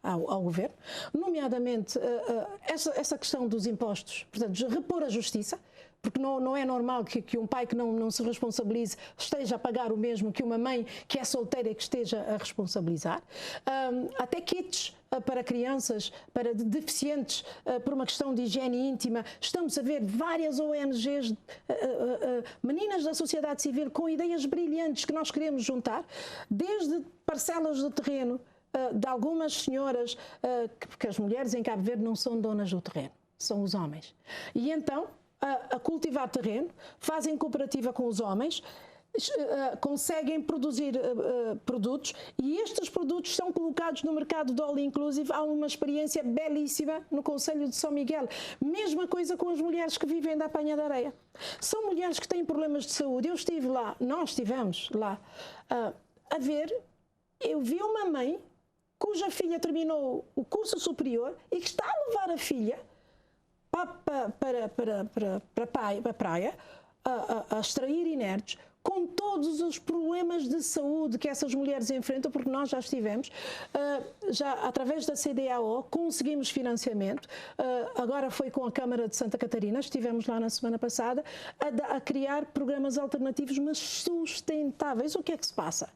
ao governo, nomeadamente essa questão dos impostos, portanto, repor a justiça, porque não é normal que um pai que não se responsabilize esteja a pagar o mesmo que uma mãe que é solteira e que esteja a responsabilizar. Até kits para crianças, para deficientes, por uma questão de higiene íntima. Estamos a ver várias ONGs, meninas da sociedade civil com ideias brilhantes que nós queremos juntar, desde parcelas de terreno de algumas senhoras, porque as mulheres em Cabo Verde não são donas do terreno, são os homens. E então, a cultivar terreno, fazem cooperativa com os homens, conseguem produzir produtos e estes produtos são colocados no mercado do all inclusive. Há uma experiência belíssima no Conselho de São Miguel. Mesma coisa com as mulheres que vivem da apanha de areia. São mulheres que têm problemas de saúde. Eu estive lá, nós estivemos lá a ver. Eu vi uma mãe cuja filha terminou o curso superior e que está a levar a filha para a praia a extrair inertes, com todos os problemas de saúde que essas mulheres enfrentam, porque nós já estivemos, já através da CDAO conseguimos financiamento, agora foi com a Câmara de Santa Catarina, estivemos lá na semana passada, a criar programas alternativos, mas sustentáveis. O que é que se passa?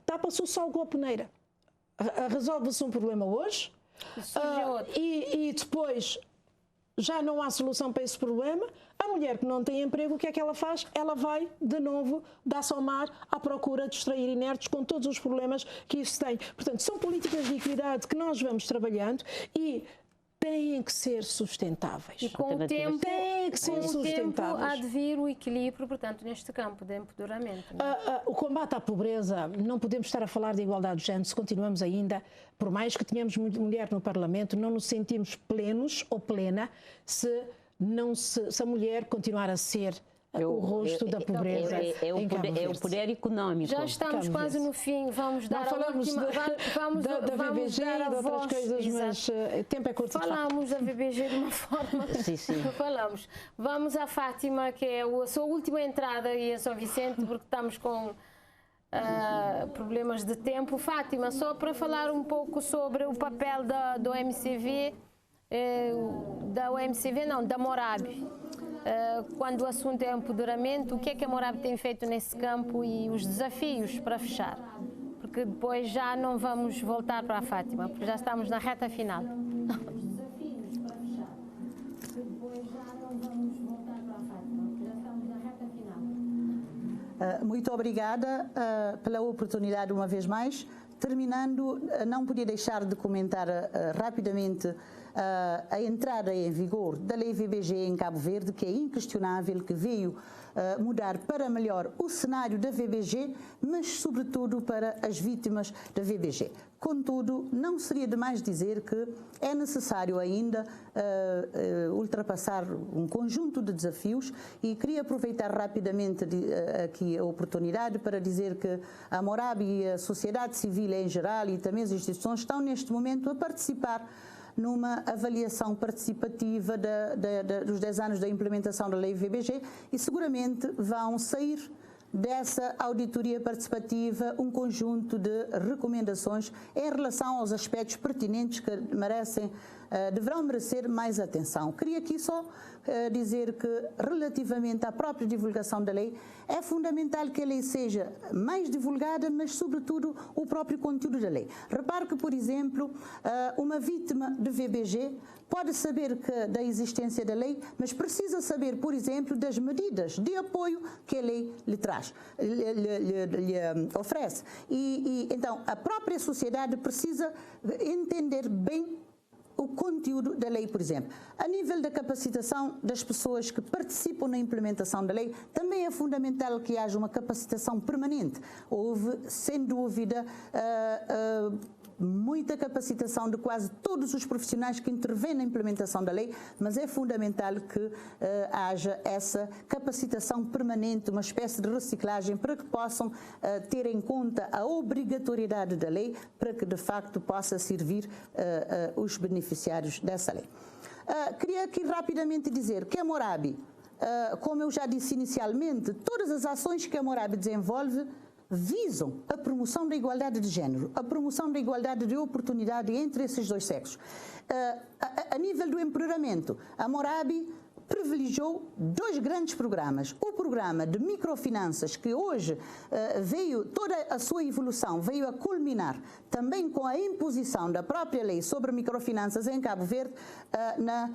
Tapa-se o sol com a peneira. Resolve-se um problema hoje e depois já não há solução para esse problema. A mulher que não tem emprego, o que é que ela faz? Ela vai, de novo, dar-se ao mar à procura de extrair inertes com todos os problemas que isso tem. Portanto, são políticas de equidade que nós vamos trabalhando e têm que ser sustentáveis. E com o tempo, têm que ser sustentáveis. Há de vir o equilíbrio, portanto, neste campo de empoderamento. O combate à pobreza, não podemos estar a falar de igualdade de género se continuamos ainda, por mais que tenhamos mulher no Parlamento, não nos sentimos plenos ou plena se a mulher continuar a ser o rosto da pobreza. É o poder económico. Já estamos quase no fim, vamos dar a última... da VBG e de outras coisas, mas o tempo é curto. Falamos da VBG de uma forma... Sim. Falamos. Vamos à Fátima, que é a sua última entrada aí em São Vicente, porque estamos com problemas de tempo. Fátima, só para falar um pouco sobre o papel do MCV, da Morabe. Quando o assunto é empoderamento, o que é que a Morabe tem feito nesse campo e os desafios para fechar? Porque depois já não vamos voltar para a Fátima, porque já estamos na reta final. Muito obrigada pela oportunidade uma vez mais. Terminando, não podia deixar de comentar rapidamente a entrada em vigor da Lei VBG em Cabo Verde, que é inquestionável, que veio mudar para melhor o cenário da VBG, mas sobretudo para as vítimas da VBG. Contudo, não seria demais dizer que é necessário ainda ultrapassar um conjunto de desafios e queria aproveitar rapidamente aqui a oportunidade para dizer que a Morabe e a sociedade civil em geral e também as instituições estão neste momento a participar numa avaliação participativa dos 10 anos da implementação da Lei VBG e seguramente vão sair dessa auditoria participativa um conjunto de recomendações em relação aos aspectos pertinentes que deverão merecer mais atenção. Queria aqui só dizer que, relativamente à própria divulgação da lei, é fundamental que a lei seja mais divulgada, mas, sobretudo, o próprio conteúdo da lei. Repare que, por exemplo, uma vítima de VBG pode saber da existência da lei, mas precisa saber, por exemplo, das medidas de apoio que a lei lhe traz, lhe oferece. Então, a própria sociedade precisa entender bem o conteúdo da lei, por exemplo. A nível da capacitação das pessoas que participam na implementação da lei, também é fundamental que haja uma capacitação permanente. Houve, sem dúvida, muita capacitação de quase todos os profissionais que intervêm na implementação da lei, mas é fundamental que haja essa capacitação permanente, uma espécie de reciclagem, para que possam ter em conta a obrigatoriedade da lei, para que de facto possa servir os beneficiários dessa lei. Queria aqui rapidamente dizer que a Morabi, como eu já disse inicialmente, todas as ações que a Morabi desenvolve visam a promoção da igualdade de género, a promoção da igualdade de oportunidade entre esses dois sexos. A nível do empoderamento, a Morabi privilegiou dois grandes programas. O programa de microfinanças, que hoje veio, toda a sua evolução veio a culminar também com a imposição da própria lei sobre microfinanças em Cabo Verde, na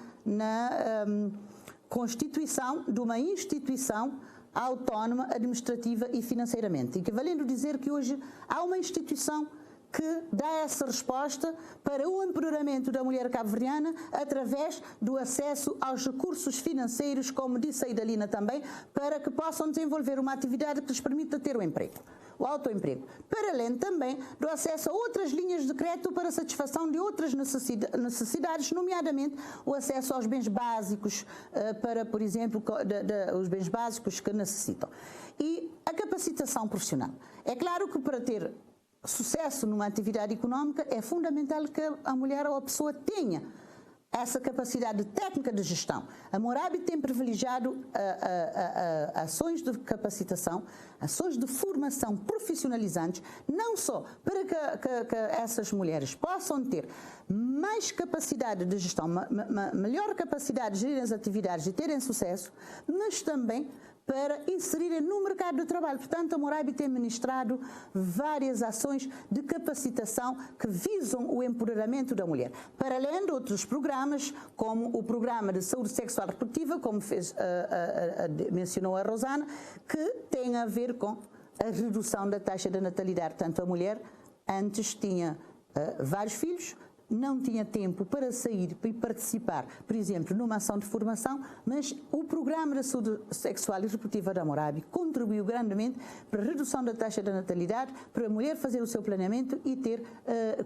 constituição de uma instituição autónoma, administrativa e financeiramente. E que valendo dizer que hoje há uma instituição que dá essa resposta para o empoderamento da mulher cabo-verdiana através do acesso aos recursos financeiros, como disse a Idalina também, para que possam desenvolver uma atividade que lhes permita ter o emprego, o autoemprego. Para além também do acesso a outras linhas de crédito para satisfação de outras necessidades, nomeadamente o acesso aos bens básicos, para, por exemplo, os bens básicos que necessitam. E a capacitação profissional. É claro que para ter sucesso numa atividade económica é fundamental que a mulher ou a pessoa tenha essa capacidade técnica de gestão. A Morabi tem privilegiado ações de capacitação, ações de formação profissionalizantes, não só para que essas mulheres possam ter mais capacidade de gestão, melhor capacidade de gerir as atividades e terem sucesso, mas também para inserirem no mercado de trabalho. Portanto, a Morabi tem ministrado várias ações de capacitação que visam o empoderamento da mulher. Para além de outros programas, como o programa de saúde sexual e reprodutiva, como mencionou a Rosana, que tem a ver com a redução da taxa de natalidade. Tanto a mulher antes tinha vários filhos, não tinha tempo para sair e participar, por exemplo, numa ação de formação, mas o programa de saúde sexual e reprodutiva da Morabi contribuiu grandemente para a redução da taxa de natalidade, para a mulher fazer o seu planeamento e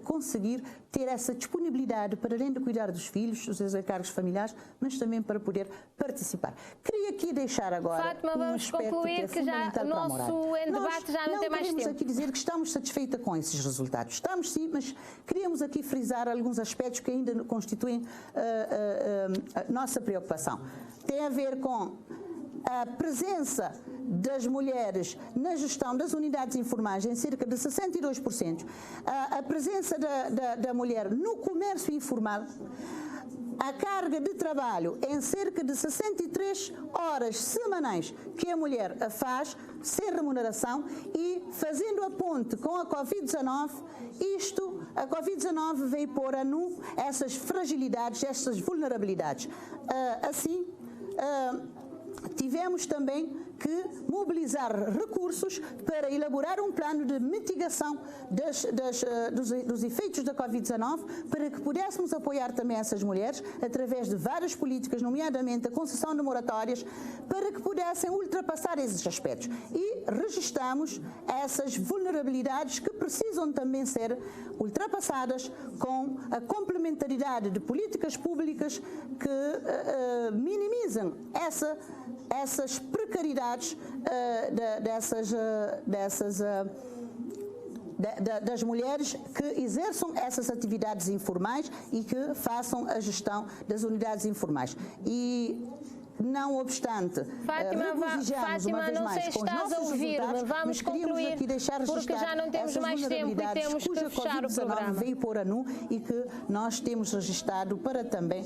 conseguir ter essa disponibilidade para, além de cuidar dos filhos, dos seus encargos familiares, mas também para poder participar. Queria aqui deixar agora Fátima, vamos concluir que já o nosso debate já não tem mais tempo. Queremos aqui dizer que estamos satisfeitas com esses resultados. Estamos sim, mas queríamos aqui frisar alguns aspectos que ainda constituem a nossa preocupação. Tem a ver com a presença das mulheres na gestão das unidades informais em cerca de 62%, a presença da mulher no comércio informal, a carga de trabalho em cerca de 63 horas semanais que a mulher faz sem remuneração, e fazendo a ponte com a Covid-19, a Covid-19 veio pôr a nu essas fragilidades, essas vulnerabilidades. Assim, tivemos também que mobilizar recursos para elaborar um plano de mitigação dos efeitos da Covid-19, para que pudéssemos apoiar também essas mulheres através de várias políticas, nomeadamente a concessão de moratórias, para que pudessem ultrapassar esses aspectos. E registamos essas vulnerabilidades que precisam também ser ultrapassadas com a complementaridade de políticas públicas que minimizam essas precariedades das mulheres que exerçam essas atividades informais e que façam a gestão das unidades informais. E não obstante, regozijamos uma vez mais com os nossos resultados, mas queríamos aqui deixar porque já não temos mais tempo e temos que fechar o programa. Veio pôr a nu e que nós temos registado para também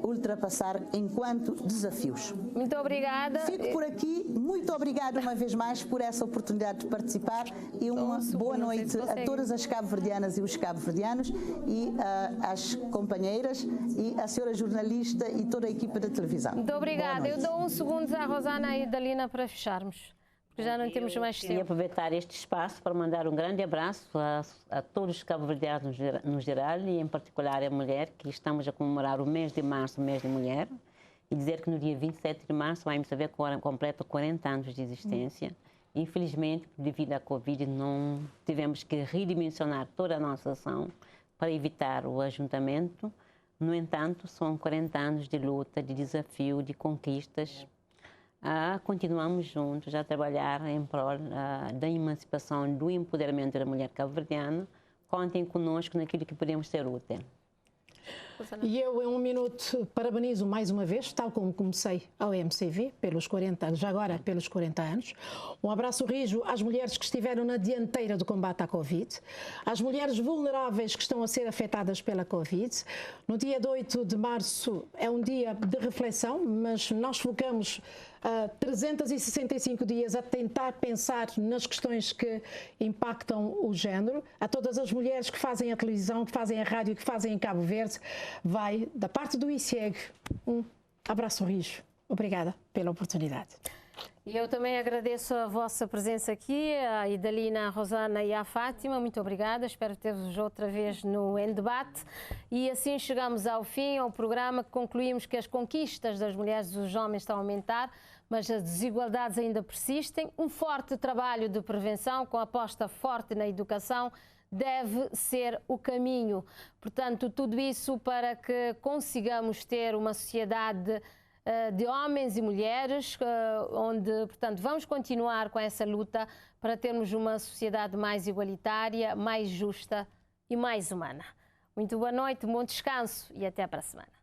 ultrapassar enquanto desafios. Muito obrigada. Fico por aqui. Muito obrigada uma vez mais por essa oportunidade de participar e uma boa noite a todas as cabo-verdianas e os cabo-verdianos e às companheiras e à senhora jornalista e toda a equipa da televisão. Muito obrigada. Eu dou 1 segundo à Rosana e à Idalina para fecharmos, porque já não temos mais tempo. Queria aproveitar este espaço para mandar um grande abraço a todos os cabo-verdianos no geral e em particular a mulher, que estamos a comemorar o mês de março, o mês de mulher, e dizer que no dia 27 de março a MCV completa 40 anos de existência Infelizmente, devido à Covid, não tivemos que redimensionar toda a nossa ação para evitar o ajuntamento. No entanto, são 40 anos de luta, de desafio, de conquistas. Continuamos juntos a trabalhar em prol da emancipação, do empoderamento da mulher cabo-verdiana. Contem conosco naquilo que podemos ser útil. E eu, em um minuto, parabenizo mais uma vez, tal como comecei ao MCV, já agora pelos 40 anos. Um abraço rijo às mulheres que estiveram na dianteira do combate à Covid, às mulheres vulneráveis que estão a ser afetadas pela Covid. No dia 8 de março é um dia de reflexão, mas nós focamos 365 dias a tentar pensar nas questões que impactam o género. A todas as mulheres que fazem a televisão, que fazem a rádio, que fazem em Cabo Verde, vai, da parte do ICIEG, um abraço rijo. Obrigada pela oportunidade. E eu também agradeço a vossa presença aqui, a Idalina, a Rosana e a Fátima. Muito obrigada. Espero ter-vos outra vez no Em Debate. E assim chegamos ao fim, ao programa, que concluímos que as conquistas das mulheres e dos homens estão a aumentar, mas as desigualdades ainda persistem. Um forte trabalho de prevenção, com aposta forte na educação, deve ser o caminho. Portanto, tudo isso para que consigamos ter uma sociedade de homens e mulheres, onde, portanto, vamos continuar com essa luta para termos uma sociedade mais igualitária, mais justa e mais humana. Muito boa noite, bom descanso e até para a semana.